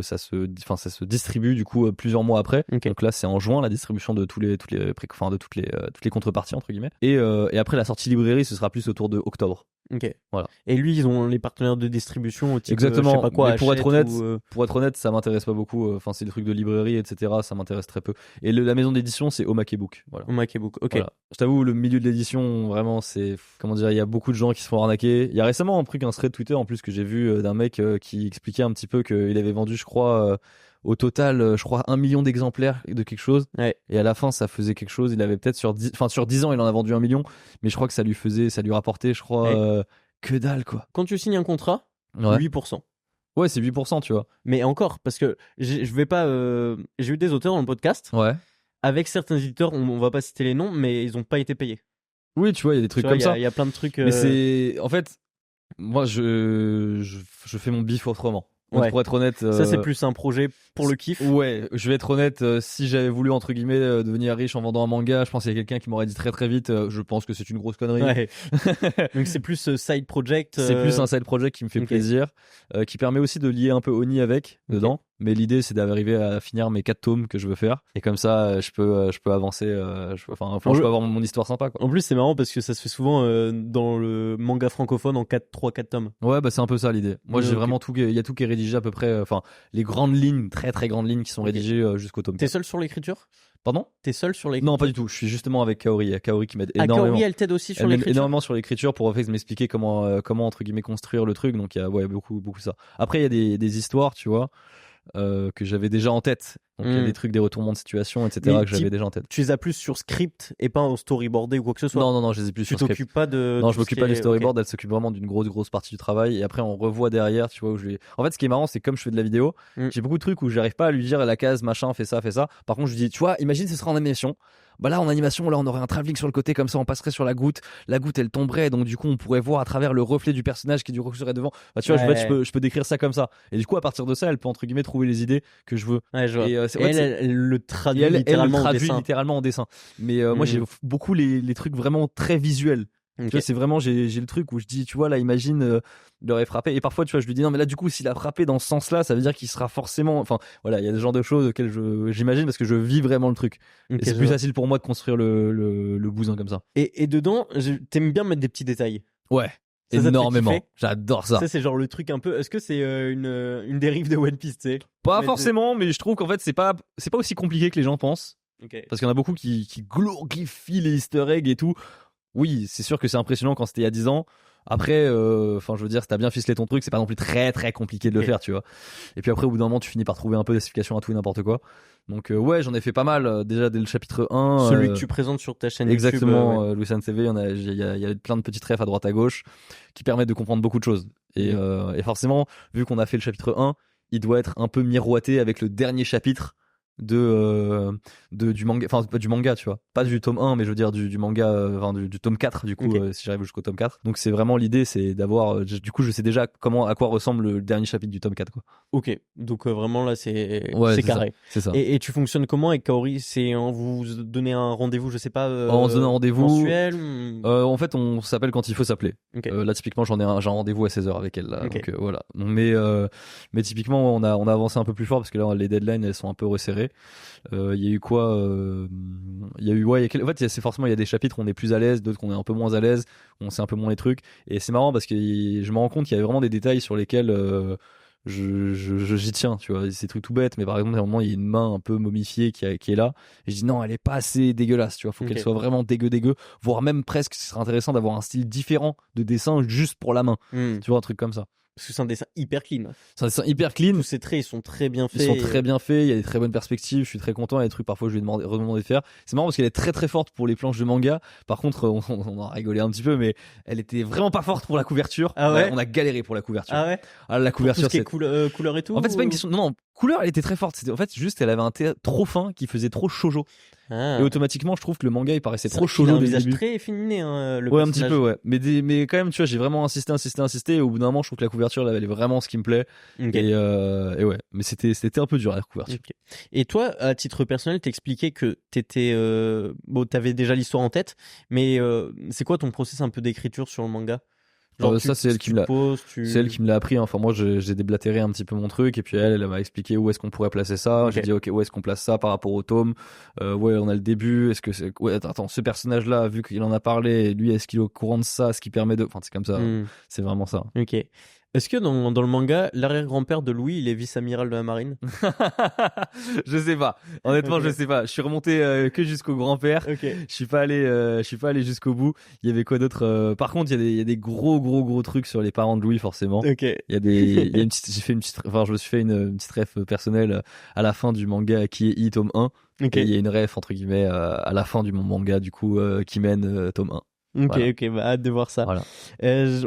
distribue du coup plusieurs mois après. Okay. Donc là c'est en juin la distribution de toutes les contreparties entre guillemets. Et après la sortie librairie ce sera plus autour de octobre. Ok. Voilà. Et lui, ils ont les partenaires de distribution au type exactement. Je sais pas quoi. Mais pour être honnête, ça m'intéresse pas beaucoup. Enfin, c'est des trucs de librairie, etc. Ça m'intéresse très peu. Et la maison d'édition, c'est Omakebook. Voilà. Omakebook. Ok. Voilà. Je t'avoue, le milieu de l'édition, vraiment, c'est comment dire, il y a beaucoup de gens qui se font arnaquer. Il y a récemment un thread Twitter en plus que j'ai vu d'un mec qui expliquait un petit peu qu'il avait vendu, je crois. Au total, je crois 1 million d'exemplaires de quelque chose. Ouais. Et à la fin, ça faisait quelque chose. Il avait peut-être sur 10 ans, il en a vendu 1 million. Mais je crois que ça lui rapportait, je crois, que dalle, quoi. Quand tu signes un contrat, 8%. Ouais, c'est 8%, tu vois. Mais encore, parce que je vais pas. J'ai eu des auteurs dans le podcast. Ouais. Avec certains éditeurs, on va pas citer les noms, mais ils ont pas été payés. Oui, tu vois, il y a des trucs comme ça. Il y a plein de trucs. Mais c'est. En fait, moi, je fais mon bif autrement. Ouais. Pour être honnête, ça c'est plus un projet pour le kiff. Ouais, je vais être honnête, si j'avais voulu entre guillemets devenir riche en vendant un manga, je pense qu'il y a quelqu'un qui m'aurait dit très très vite, je pense que c'est une grosse connerie. Ouais. Donc c'est plus side project. C'est plus un side project qui me fait plaisir, qui permet aussi de lier un peu Oni avec dedans. Mais l'idée c'est d'arriver à finir mes 4 tomes que je veux faire et comme ça je peux avancer, je peux avoir mon histoire sympa quoi. En plus c'est marrant parce que ça se fait souvent dans le manga francophone en 3-4 tomes. Ouais bah c'est un peu ça l'idée. Moi j'ai vraiment tout, il y a tout qui est rédigé à peu près, les grandes lignes, très très grandes lignes qui sont rédigées jusqu'au tome. T'es seul sur l'écriture? Pardon? T'es seul sur l'écriture? Non, pas du tout. Je suis justement avec Kaori. Il y a Kaori qui m'aide énormément. Kaori, elle t'aide aussi sur l'écriture? Énormément sur l'écriture pour en fait m'expliquer comment entre guillemets construire le truc. Donc il y a beaucoup ça. Après il y a des histoires, tu vois, que j'avais déjà en tête. Donc il y a des trucs, des retournements de situation, etc. que j'avais déjà en tête. Tu les as plus sur script et pas en storyboardé ou quoi que ce soit? Non, je les ai plus sur script. Tu t'occupes pas de... Non, je m'occupe pas du storyboard, elle s'occupe vraiment d'une grosse partie du travail. Et après on revoit derrière, tu vois, En fait ce qui est marrant c'est que comme je fais de la vidéo, j'ai beaucoup de trucs où j'arrive pas à lui dire la case, machin, fais ça. Par contre je lui dis, tu vois, imagine ce sera en animation. Bah là en animation, là on aurait un travelling sur le côté comme ça, on passerait sur la goutte elle tomberait, donc du coup on pourrait voir à travers le reflet du personnage qui du coup serait devant. Bah tu vois, je peux décrire ça comme ça. Et du coup à partir de ça, elle peut entre guillemets trouver les idées que je veux. Ouais, je vois. Et elle le traduit littéralement en dessin. Mais moi j'ai beaucoup les trucs vraiment très visuels. Tu vois, c'est vraiment j'ai le truc où je dis, tu vois là, imagine il aurait frappé, et parfois tu vois je lui dis non mais là du coup s'il a frappé dans ce sens-là, ça veut dire qu'il sera forcément, enfin voilà, il y a ce genre de choses auxquelles j'imagine parce que je vis vraiment le truc. Et c'est plus facile pour moi de construire le bousin comme ça. Et dedans, t'aimes bien mettre des petits détails? Ouais. Énormément, j'adore ça. Ça c'est genre le truc un peu. Est-ce que c'est une dérive de One Piece, tu sais? Pas forcément, mais je trouve qu'en fait c'est pas aussi compliqué que les gens pensent. Parce qu'il y en a beaucoup qui glorifient les Easter eggs et tout. Oui, c'est sûr que c'est impressionnant quand c'était il y a 10 ans. Après, je veux dire, si t'as bien ficelé ton truc, c'est pas non plus très très compliqué de le faire, tu vois. Et puis après, au bout d'un moment, tu finis par trouver un peu d'explication à tout et n'importe quoi. Donc ouais, j'en ai fait pas mal déjà dès le chapitre 1. Celui que tu présentes sur ta chaîne exactement, YouTube. Louis TV, il y a plein de petites refs à droite à gauche qui permettent de comprendre beaucoup de choses. Et forcément, vu qu'on a fait le chapitre 1, il doit être un peu miroité avec le dernier chapitre du manga, enfin pas du manga, tu vois, pas du tome 1, mais je veux dire du manga, enfin du tome 4 du coup, si j'arrive jusqu'au tome 4. Donc c'est vraiment l'idée, c'est d'avoir, du coup je sais déjà à quoi ressemble le dernier chapitre du tome 4 quoi. Ok, donc vraiment là c'est carré. C'est ça. Et tu fonctionnes comment avec Kaori? C'est vous donnez un rendez-vous, je sais pas, on se donne un rendez-vous mensuel en fait on s'appelle quand il faut s'appeler. Okay. Là typiquement j'ai un rendez-vous à 16h avec elle là, donc voilà. Mais typiquement on a avancé un peu plus fort parce que là les deadlines elles sont un peu resserrées. Il y a eu quoi il y a eu en fait c'est forcément il y a des chapitres où on est plus à l'aise, d'autres qu'on est un peu moins à l'aise, où on sait un peu moins les trucs, et c'est marrant parce que je me rends compte qu'il y avait vraiment des détails sur lesquels j'y tiens, tu vois, c'est des trucs tout bêtes, mais par exemple à un moment il y a une main un peu momifiée qui est là, et je dis non elle est pas assez dégueulasse, tu vois, faut qu'elle soit vraiment dégueu, voire même presque ce serait intéressant d'avoir un style différent de dessin juste pour la main, tu vois, un truc comme ça. Parce que c'est un dessin hyper clean. C'est un dessin hyper clean. Tous ces traits, ils sont très bien faits. Ils sont très bien faits, il y a des très bonnes perspectives, je suis très content, il y a des trucs parfois je lui ai redemandé de faire. C'est marrant parce qu'elle est très très forte pour les planches de manga. Par contre, on a rigolé un petit peu, mais elle était vraiment pas forte pour la couverture. Ah ouais, on a galéré pour la couverture. Ah ouais. Ah, la couverture, pour tout ce qui est couleur et tout. En fait, c'est pas une question. Non, couleur, elle était très forte. C'était en fait juste, elle avait un teint trop fin qui faisait trop shoujo. Et automatiquement, je trouve que le manga il paraissait trop shoujo. Il a un visage très féminin, le ouais, personnage. un petit peu, ouais. Mais quand même, tu vois, j'ai vraiment insisté. Et au bout d'un moment, je trouve que la couverture, là, elle est vraiment ce qui me plaît. Et ouais. Mais c'était un peu dur la couverture. Et toi, à titre personnel, t'expliquais que t'avais déjà l'histoire en tête, mais c'est quoi ton process un peu d'écriture sur le manga? Genre ça c'est elle qui me l'a appris. Enfin moi j'ai déblatéré un petit peu mon truc et puis elle m'a expliqué où est-ce qu'on pourrait placer ça. J'ai dit ok, où est-ce qu'on place ça par rapport au tome. Ouais, on a le début. Est-ce que c'est attends, ce personnage là, vu qu'il en a parlé, lui est-ce qu'il est au courant de ça, ce qui permet de, enfin c'est comme ça. C'est vraiment ça. Ok. Est-ce que dans le manga, l'arrière-grand-père de Louis, il est vice-amiral de la marine? Je sais pas. Honnêtement, je sais pas. Je suis remonté que jusqu'au grand-père. Je suis pas allé jusqu'au bout. Il y avait quoi d'autre? Par contre, il y a des gros trucs sur les parents de Louis, forcément. Il y a une petite, je me suis fait une petite ref personnelle à la fin du manga Kiei tome 1. Et il y a une ref entre guillemets à la fin du manga du coup Kimen tome 1. Ok, hâte de voir ça. Voilà.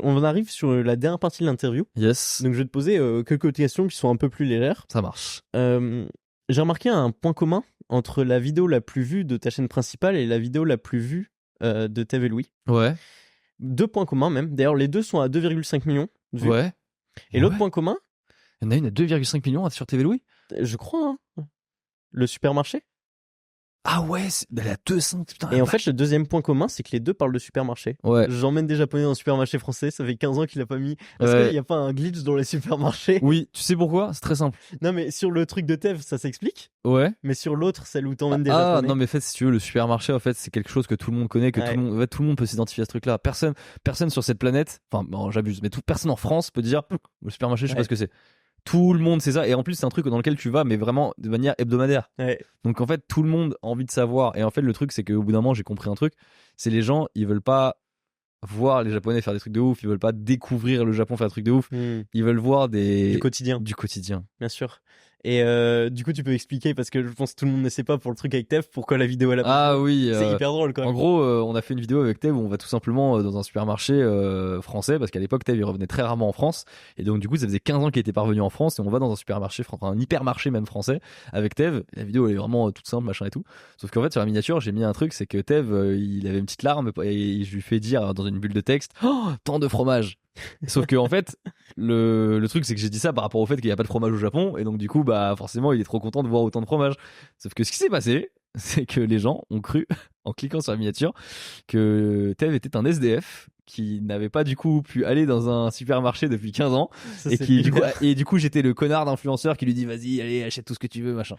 On arrive sur la dernière partie de l'interview. Yes. Donc je vais te poser quelques questions qui sont un peu plus légères. Ça marche. J'ai remarqué un point commun entre la vidéo la plus vue de ta chaîne principale et la vidéo la plus vue de TV Louis. Ouais. 2 points communs même. D'ailleurs, les deux sont à 2,5 millions de vues. Ouais. Et l'autre point commun? Il y en a une à 2,5 millions sur TV Louis? Je crois, hein. Le supermarché? Ah ouais, elle a 200, putain. Et en fait, le deuxième point commun, c'est que les deux parlent de supermarché. Ouais. J'emmène des Japonais dans le supermarché français, ça fait 15 ans qu'il a pas mis. Est-ce qu'il n'y a pas un glitch dans les supermarchés? Oui, tu sais pourquoi? C'est très simple. Non, mais sur le truc de Tev, ça s'explique. Ouais. Mais sur l'autre, celle où t'emmènes des Japonais. Ah, non, mais en fait, si tu veux, le supermarché, en fait, c'est quelque chose que tout le monde connaît, que tout le monde peut s'identifier à ce truc-là. Personne sur cette planète, enfin, bon, j'abuse, mais personne en France peut dire, le supermarché, je sais pas ce que c'est. Tout le monde sait ça, et en plus c'est un truc dans lequel tu vas mais vraiment de manière hebdomadaire. Donc en fait tout le monde a envie de savoir, et en fait le truc c'est qu'au bout d'un moment j'ai compris un truc, c'est les gens ils veulent pas voir les Japonais faire des trucs de ouf, ils veulent pas découvrir le Japon faire des trucs de ouf, ils veulent voir du quotidien, bien sûr. Et du coup tu peux expliquer, parce que je pense que tout le monde ne sait pas pour le truc avec Tev pourquoi la vidéo elle a Ah oui, c'est hyper drôle quand même. En gros on a fait une vidéo avec Tev où on va tout simplement dans un supermarché français, parce qu'à l'époque Tev il revenait très rarement en France, et donc du coup ça faisait 15 ans qu'il était pas revenu en France, et on va dans un supermarché, un hypermarché même français avec Tev. La vidéo elle est vraiment toute simple machin et tout, sauf qu'en fait sur la miniature j'ai mis un truc, c'est que Tev il avait une petite larme et je lui fais dire dans une bulle de texte, oh, tant de fromage. Sauf que en fait le truc c'est que j'ai dit ça par rapport au fait qu'il n'y a pas de fromage au Japon, et donc du coup bah forcément il est trop content de voir autant de fromage. Sauf que ce qui s'est passé, c'est que les gens ont cru en cliquant sur la miniature que Tev était un SDF qui n'avait pas du coup pu aller dans un supermarché depuis 15 ans, ça, et du coup j'étais le connard d'influenceur qui lui dit vas-y allez achète tout ce que tu veux machin.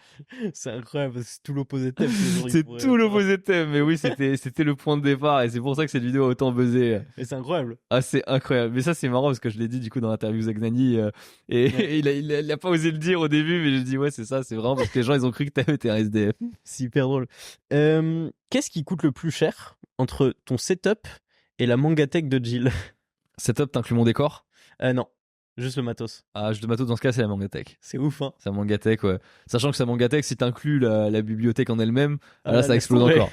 C'est incroyable, c'est tout l'opposé de Tev. C'est tout l'opposé de Tev, mais oui c'était le point de départ, et c'est pour ça que cette vidéo a autant buzzé. Et c'est incroyable. Ah c'est incroyable, mais ça c'est marrant parce que je l'ai dit du coup dans l'interview Zagnani et il a pas osé le dire au début, mais j'ai dit ouais c'est ça, c'est vraiment parce que les gens ils ont cru que Tev était un SDF. C'est hyper drôle. Qu'est-ce qui coûte le plus cher entre ton setup et la mangatech de Jill? Setup, t'inclus mon décor? Non, juste le matos. Ah, juste le matos, dans ce cas, c'est la mangatech. C'est ouf, hein. C'est la mangatech, ouais. Sachant que sa mangatech, si t'inclus la bibliothèque en elle-même, là, ça explose encore.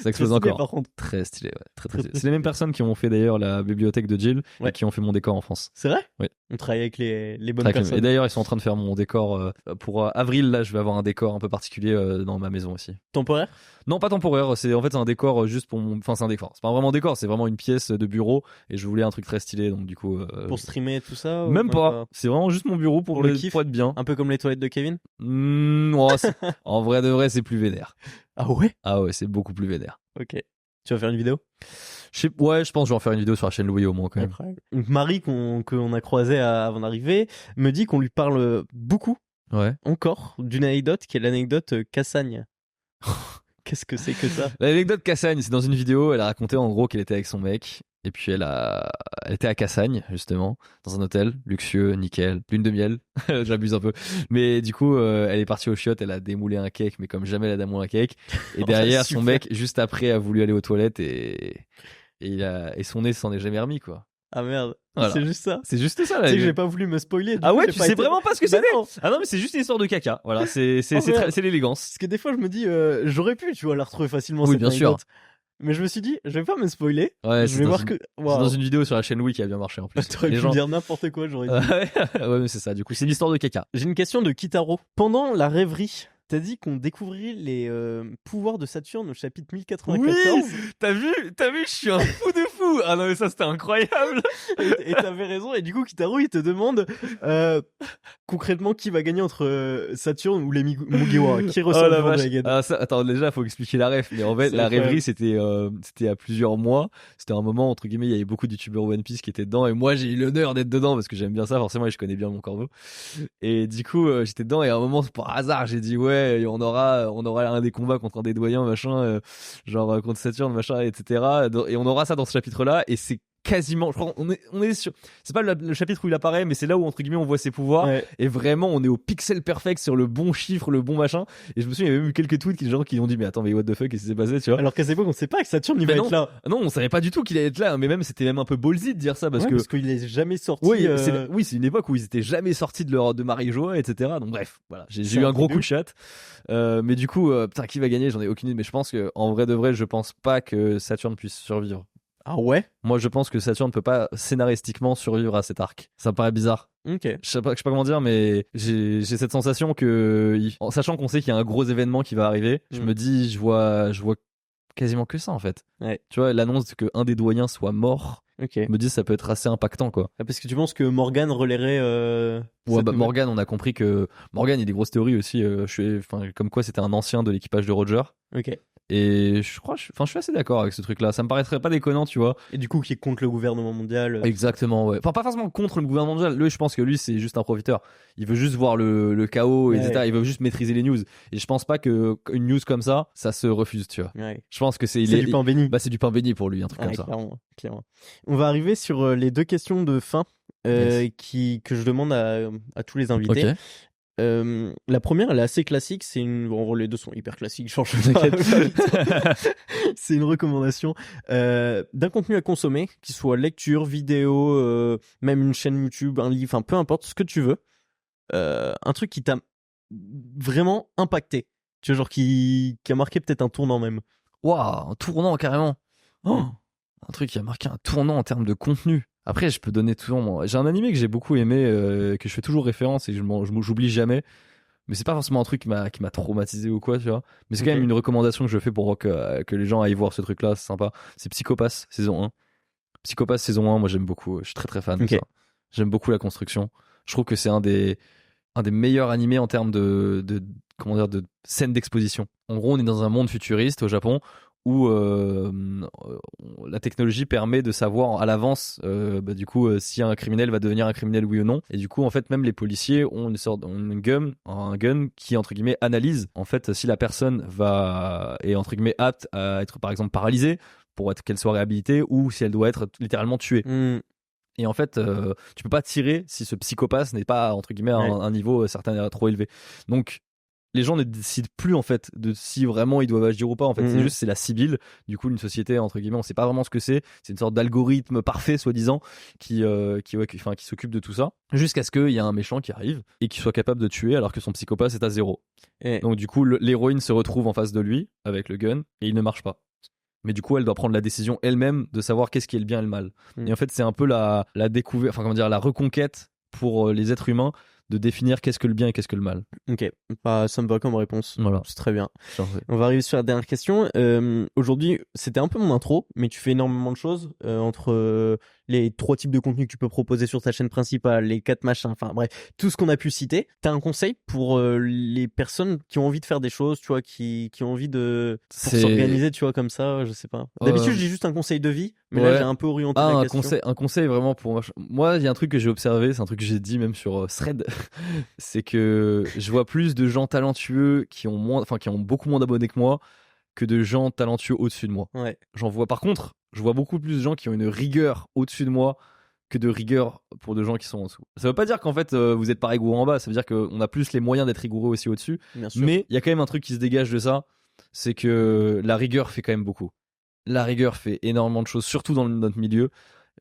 Ça explose Très stylé, encore. par contre. Très stylé, ouais. Très stylé. C'est les mêmes personnes qui ont fait d'ailleurs la bibliothèque de Jill et qui ont fait mon décor en France. C'est vrai? Oui. On travaille avec les bonnes personnes. Et d'ailleurs, ils sont en train de faire mon décor pour avril. Là, je vais avoir un décor un peu particulier dans ma maison aussi. Temporaire? Non, pas temporaire. C'est un décor juste pour mon. Enfin, c'est un décor. C'est pas vraiment un décor. C'est vraiment une pièce de bureau et je voulais un truc très stylé. Donc du coup. Pour streamer tout ça? Même pas. C'est vraiment juste mon bureau pour être bien. Un peu comme les toilettes de Kevin? En vrai de vrai, c'est plus vénère. Ah ouais? Ah ouais, c'est beaucoup plus vénère. Ok. Tu vas faire une vidéo? Je pense que je vais en faire une vidéo sur la chaîne Louis au moins quand même. Incroyable. Donc Marie qu'on a croisée avant d'arriver me dit qu'on lui parle beaucoup. Ouais. Encore d'une anecdote qui est l'anecdote Cassagne. Qu'est-ce que c'est que ça? L'anecdote Cassagne, c'est dans une vidéo, elle a raconté en gros qu'elle était avec son mec. Et puis elle était à Cassagne, justement, dans un hôtel, luxueux, nickel, lune de miel, j'abuse un peu. Mais du coup, elle est partie au chiottes, elle a démoulé un cake, mais comme jamais elle a démoulé un cake. Et derrière, son mec, juste après, a voulu aller aux toilettes et son nez s'en est jamais remis, quoi. Ah merde, voilà. C'est juste ça. C'est juste ça là. Tu sais que j'ai pas voulu me spoiler. Ah ouais, tu sais vraiment pas ce que c'était. Non. Ah non, mais c'est juste une histoire de caca. Voilà, c'est l'élégance. Parce que des fois je me dis j'aurais pu, tu vois, la retrouver facilement. Oui, cette bien anecdote. sûr. Mais je me suis dit, je vais pas me spoiler. Ouais, je vais voir que. C'est dans une vidéo sur la chaîne Louis qui a bien marché en plus. T'aurais pu dire n'importe quoi, j'aurais dit. Ouais, mais c'est ça. Du coup, c'est l'histoire de caca. J'ai une question de Kitaro. Pendant la rêverie, t'as dit qu'on découvrirait les pouvoirs de Saturne au chapitre 1094. Oui, t'as vu, je suis un fou de fou. Ah non mais ça c'était incroyable. Et t'avais raison. Et du coup, Kitaro, il te demande concrètement qui va gagner entre Saturne ou les Mugiwara. Qui ressort le jour de la guerre. Attends, déjà faut expliquer la ref. Mais en fait, la rêverie c'était à plusieurs mois. C'était un moment entre guillemets, il y avait beaucoup de youtubeurs One Piece qui étaient dedans et moi j'ai eu l'honneur d'être dedans parce que j'aime bien ça forcément et je connais bien mon corbeau. Et du coup j'étais dedans et à un moment par hasard j'ai dit ouais on aura un des combats contre un des doyens machin genre contre Saturne machin etc. Et on aura ça dans ce chapitre là et c'est quasiment, je crois, on est sur, c'est pas le chapitre où il apparaît, mais c'est là où entre guillemets on voit ses pouvoirs. Ouais. Et vraiment, on est au pixel perfect sur le bon chiffre, le bon machin. Et je me souviens, il y avait même eu quelques tweets qui gens qui ont dit mais attends mais what the fuck, qu'est-ce qui s'est passé, tu vois. Alors qu'à cette époque, on sait pas que Saturne il va être là. Non, on savait pas du tout qu'il allait être là, mais même c'était même un peu ballsy de dire ça parce qu'il est jamais sorti. Oui, c'est une époque où ils étaient jamais sortis de Marie-Joie, etc. Donc bref, voilà, j'ai eu un gros coup de chat. Mais du coup, putain, qui va gagner, j'en ai aucune idée. Mais je pense que en vrai de vrai, je pense pas que Saturne puisse survivre. Ah ouais? Moi, je pense que Saturne ne peut pas scénaristiquement survivre à cet arc. Ça me paraît bizarre. Ok. Je sais pas comment dire, mais j'ai cette sensation que, en sachant qu'on sait qu'il y a un gros événement qui va arriver, je me dis, je vois quasiment que ça en fait. Ouais. Tu vois, l'annonce qu'un des doyens soit mort. Ok. Je me dis ça peut être assez impactant quoi. Parce que tu penses que Morgan relayerait ouais, Morgan, on a compris que Morgan, il y a des grosses théories aussi. Comme quoi c'était un ancien de l'équipage de Roger. Ok. Et je suis assez d'accord avec ce truc-là. Ça me paraîtrait pas déconnant, tu vois. Et du coup, qui est contre le gouvernement mondial. Exactement, ouais. Enfin, pas forcément contre le gouvernement mondial. Lui, je pense que lui, c'est juste un profiteur. Il veut juste voir le chaos, etc. Ouais. Il veut juste maîtriser les news. Et je pense pas que une news comme ça se refuse, tu vois. Ouais. Je pense que c'est du pain béni. Bah, c'est du pain béni pour lui, un truc comme ça. Clairement. On va arriver sur les deux questions de fin que je demande à tous les invités. Okay. La première, elle est assez classique. Les deux sont hyper classiques. C'est une recommandation d'un contenu à consommer, qu'il soit lecture, vidéo, même une chaîne YouTube, un livre, enfin peu importe ce que tu veux. Un truc qui t'a vraiment impacté. Tu vois, genre qui a marqué peut-être un tournant même. Waouh, un tournant carrément. Oh, un truc qui a marqué un tournant en termes de contenu. Après, je peux donner toujours. J'ai un animé que j'ai beaucoup aimé, que je fais toujours référence et j'oublie jamais. Mais c'est pas forcément un truc qui m'a traumatisé ou quoi, tu vois. Mais c'est quand même une recommandation que je fais pour que les gens aillent voir ce truc-là, c'est sympa. C'est Psycho-Pass saison 1. Psycho-Pass saison 1, moi j'aime beaucoup. Je suis très très fan de ça. J'aime beaucoup la construction. Je trouve que c'est un des meilleurs animés en termes de scène d'exposition. En gros, on est dans un monde futuriste au Japon où la technologie permet de savoir à l'avance du coup si un criminel va devenir un criminel oui ou non, et du coup en fait même les policiers ont un gun qui entre guillemets analyse en fait si la personne est entre guillemets apte à être par exemple paralysée pour qu'elle soit réhabilitée ou si elle doit être littéralement tuée. Et en fait, tu peux pas tirer si ce psychopathe n'est pas entre guillemets à un niveau certain trop élevé. Donc les gens ne décident plus en fait de si vraiment ils doivent agir ou pas. En fait, c'est la Sibylle. Du coup, une société entre guillemets, on sait pas vraiment ce que c'est. C'est une sorte d'algorithme parfait, soi-disant, qui s'occupe de tout ça, jusqu'à ce qu'il y ait un méchant qui arrive et qui soit capable de tuer alors que son psychopathe est à 0. Donc du coup, l'héroïne se retrouve en face de lui avec le gun et il ne marche pas. Mais du coup, elle doit prendre la décision elle-même de savoir qu'est-ce qui est le bien et le mal. Et en fait, c'est un peu la découverte, enfin comment dire, la reconquête pour les êtres humains de définir qu'est-ce que le bien et qu'est-ce que le mal. Ok, ça me va comme réponse. Voilà. C'est très bien. On va arriver sur la dernière question. Aujourd'hui, c'était un peu mon intro, mais tu fais énormément de choses entre les 3 types de contenus que tu peux proposer sur ta chaîne principale, les 4 machins, enfin bref, tout ce qu'on a pu citer. T'as un conseil pour les personnes qui ont envie de faire des choses, tu vois, qui ont envie de s'organiser, tu vois, comme ça, je sais pas. D'habitude, j'ai juste un conseil de vie, mais là, j'ai un peu orienté la question. Un conseil vraiment pour moi, il y a un truc que j'ai observé, c'est un truc que j'ai dit même sur Thread, c'est que je vois plus de gens talentueux qui ont beaucoup moins d'abonnés que moi que de gens talentueux au-dessus de moi. Ouais. Par contre, je vois beaucoup plus de gens qui ont une rigueur au-dessus de moi que de rigueur pour de gens qui sont en dessous. Ça veut pas dire qu'en fait vous êtes pas rigoureux en bas, ça veut dire qu'on a plus les moyens d'être rigoureux aussi au-dessus. Mais il y a quand même un truc qui se dégage de ça, c'est que la rigueur fait quand même beaucoup. La rigueur fait énormément de choses, surtout dans notre milieu.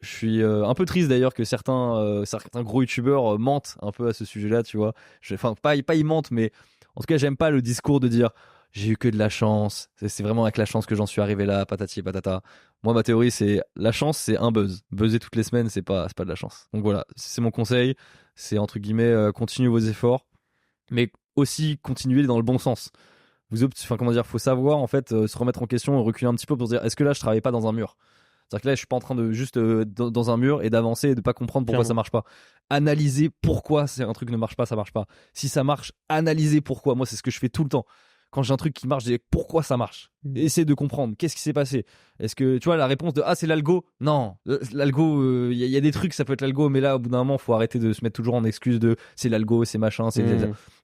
Je suis un peu triste d'ailleurs que certains gros youtubeurs mentent un peu à ce sujet-là, tu vois. Enfin, pas ils mentent, mais en tout cas, j'aime pas le discours de dire j'ai eu que de la chance. C'est vraiment avec la chance que j'en suis arrivé là, patati et patata. Moi, ma théorie, c'est la chance, c'est un buzz. Buzzer toutes les semaines, c'est pas de la chance. Donc voilà, c'est mon conseil. C'est entre guillemets, continuez vos efforts, mais aussi continuez dans le bon sens. Faut savoir en fait se remettre en question et reculer un petit peu pour se dire est-ce que là je travaille pas dans un mur. C'est-à-dire que là je suis pas en train de juste dans un mur et d'avancer et de pas comprendre pourquoi ça marche pas. Analyser pourquoi c'est un truc ne marche pas, ça marche pas. Si ça marche, analyser pourquoi. Moi c'est ce que je fais tout le temps. Quand j'ai un truc qui marche, je dis pourquoi ça marche. Essayer de comprendre qu'est-ce qui s'est passé. Est-ce que tu vois la réponse de c'est l'algo? Non, l'algo, il y a des trucs, ça peut être l'algo, mais là au bout d'un moment, faut arrêter de se mettre toujours en excuse de c'est l'algo, c'est machin, c'est. Il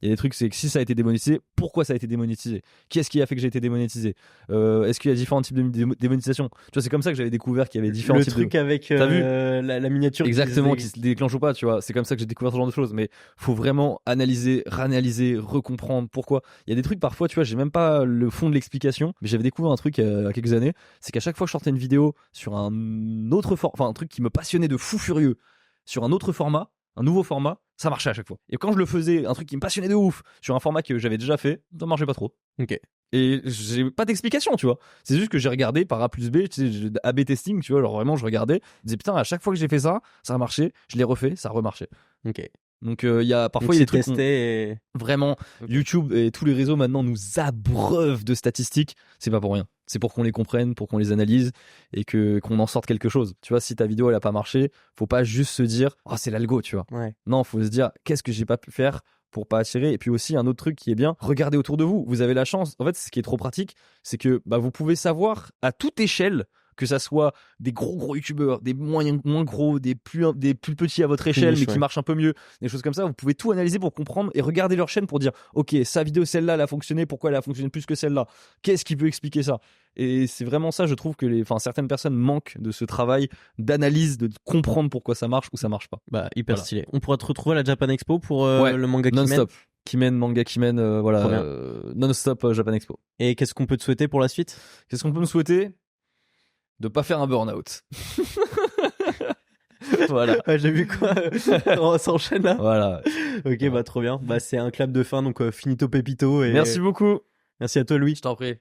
y a des trucs, c'est que si ça a été démonétisé, pourquoi ça a été démonétisé? Qu'est-ce qui a fait que j'ai été démonétisé? Est-ce qu'il y a différents types de démonétisation? Tu vois, c'est comme ça que j'avais découvert qu'il y avait différents types truc avec la miniature. Exactement, qui se déclenche ou pas, tu vois. C'est comme ça que j'ai découvert ce genre de choses. Mais faut vraiment analyser, réanalyser, recomprendre pourquoi. Il y a des trucs parfois, tu vois, j'ai même pas le fond de l'explication, mais j'avais découvert un truc il y a quelques années, c'est qu'à chaque fois que je sortais une vidéo sur un autre un truc qui me passionnait de fou furieux, sur un autre format, un nouveau format, ça marchait à chaque fois. Et quand je le faisais, un truc qui me passionnait de ouf, sur un format que j'avais déjà fait, ça marchait pas trop. Ok. Et j'ai pas d'explication, tu vois. C'est juste que j'ai regardé par A plus B, tu sais, AB testing, tu vois, alors vraiment je regardais, je disais putain, à chaque fois que j'ai fait ça, ça a marché, je l'ai refait, ça a remarché. Ok. Donc il y a parfois il y a des trucs vraiment okay. YouTube et tous les réseaux maintenant nous abreuvent de statistiques, c'est pas pour rien. C'est pour qu'on les comprenne, pour qu'on les analyse et qu'on en sorte quelque chose. Tu vois, si ta vidéo elle a pas marché, faut pas juste se dire c'est l'algo, tu vois. Ouais. Non, faut se dire qu'est-ce que j'ai pas pu faire pour pas attirer. Et puis aussi un autre truc qui est bien, regardez autour de vous. Vous avez la chance. En fait, ce qui est trop pratique, c'est que vous pouvez savoir à toute échelle, que ça soit des gros youtubeurs, des moyens moins gros, des plus petits à votre échelle, mais qui marchent un peu mieux, des choses comme ça, vous pouvez tout analyser pour comprendre et regarder leur chaîne pour dire ok, sa vidéo celle-là elle a fonctionné, pourquoi elle a fonctionné plus que celle-là, qu'est-ce qui peut expliquer ça. Et c'est vraiment ça, je trouve que certaines personnes manquent de ce travail d'analyse, de comprendre pourquoi ça marche ou ça marche pas. Hyper stylé. On pourra te retrouver à la Japan Expo pour le manga non-stop. Manga Kimen, non-stop Japan Expo. Et qu'est-ce qu'on peut te souhaiter pour la suite? Qu'est-ce qu'on peut me souhaiter? De pas faire un burn-out. Voilà. J'ai vu quoi. On s'enchaîne là. Voilà. Ok, trop bien. C'est un clap de fin, donc finito pepito. Et... Merci beaucoup. Merci à toi, Louis. Je t'en prie.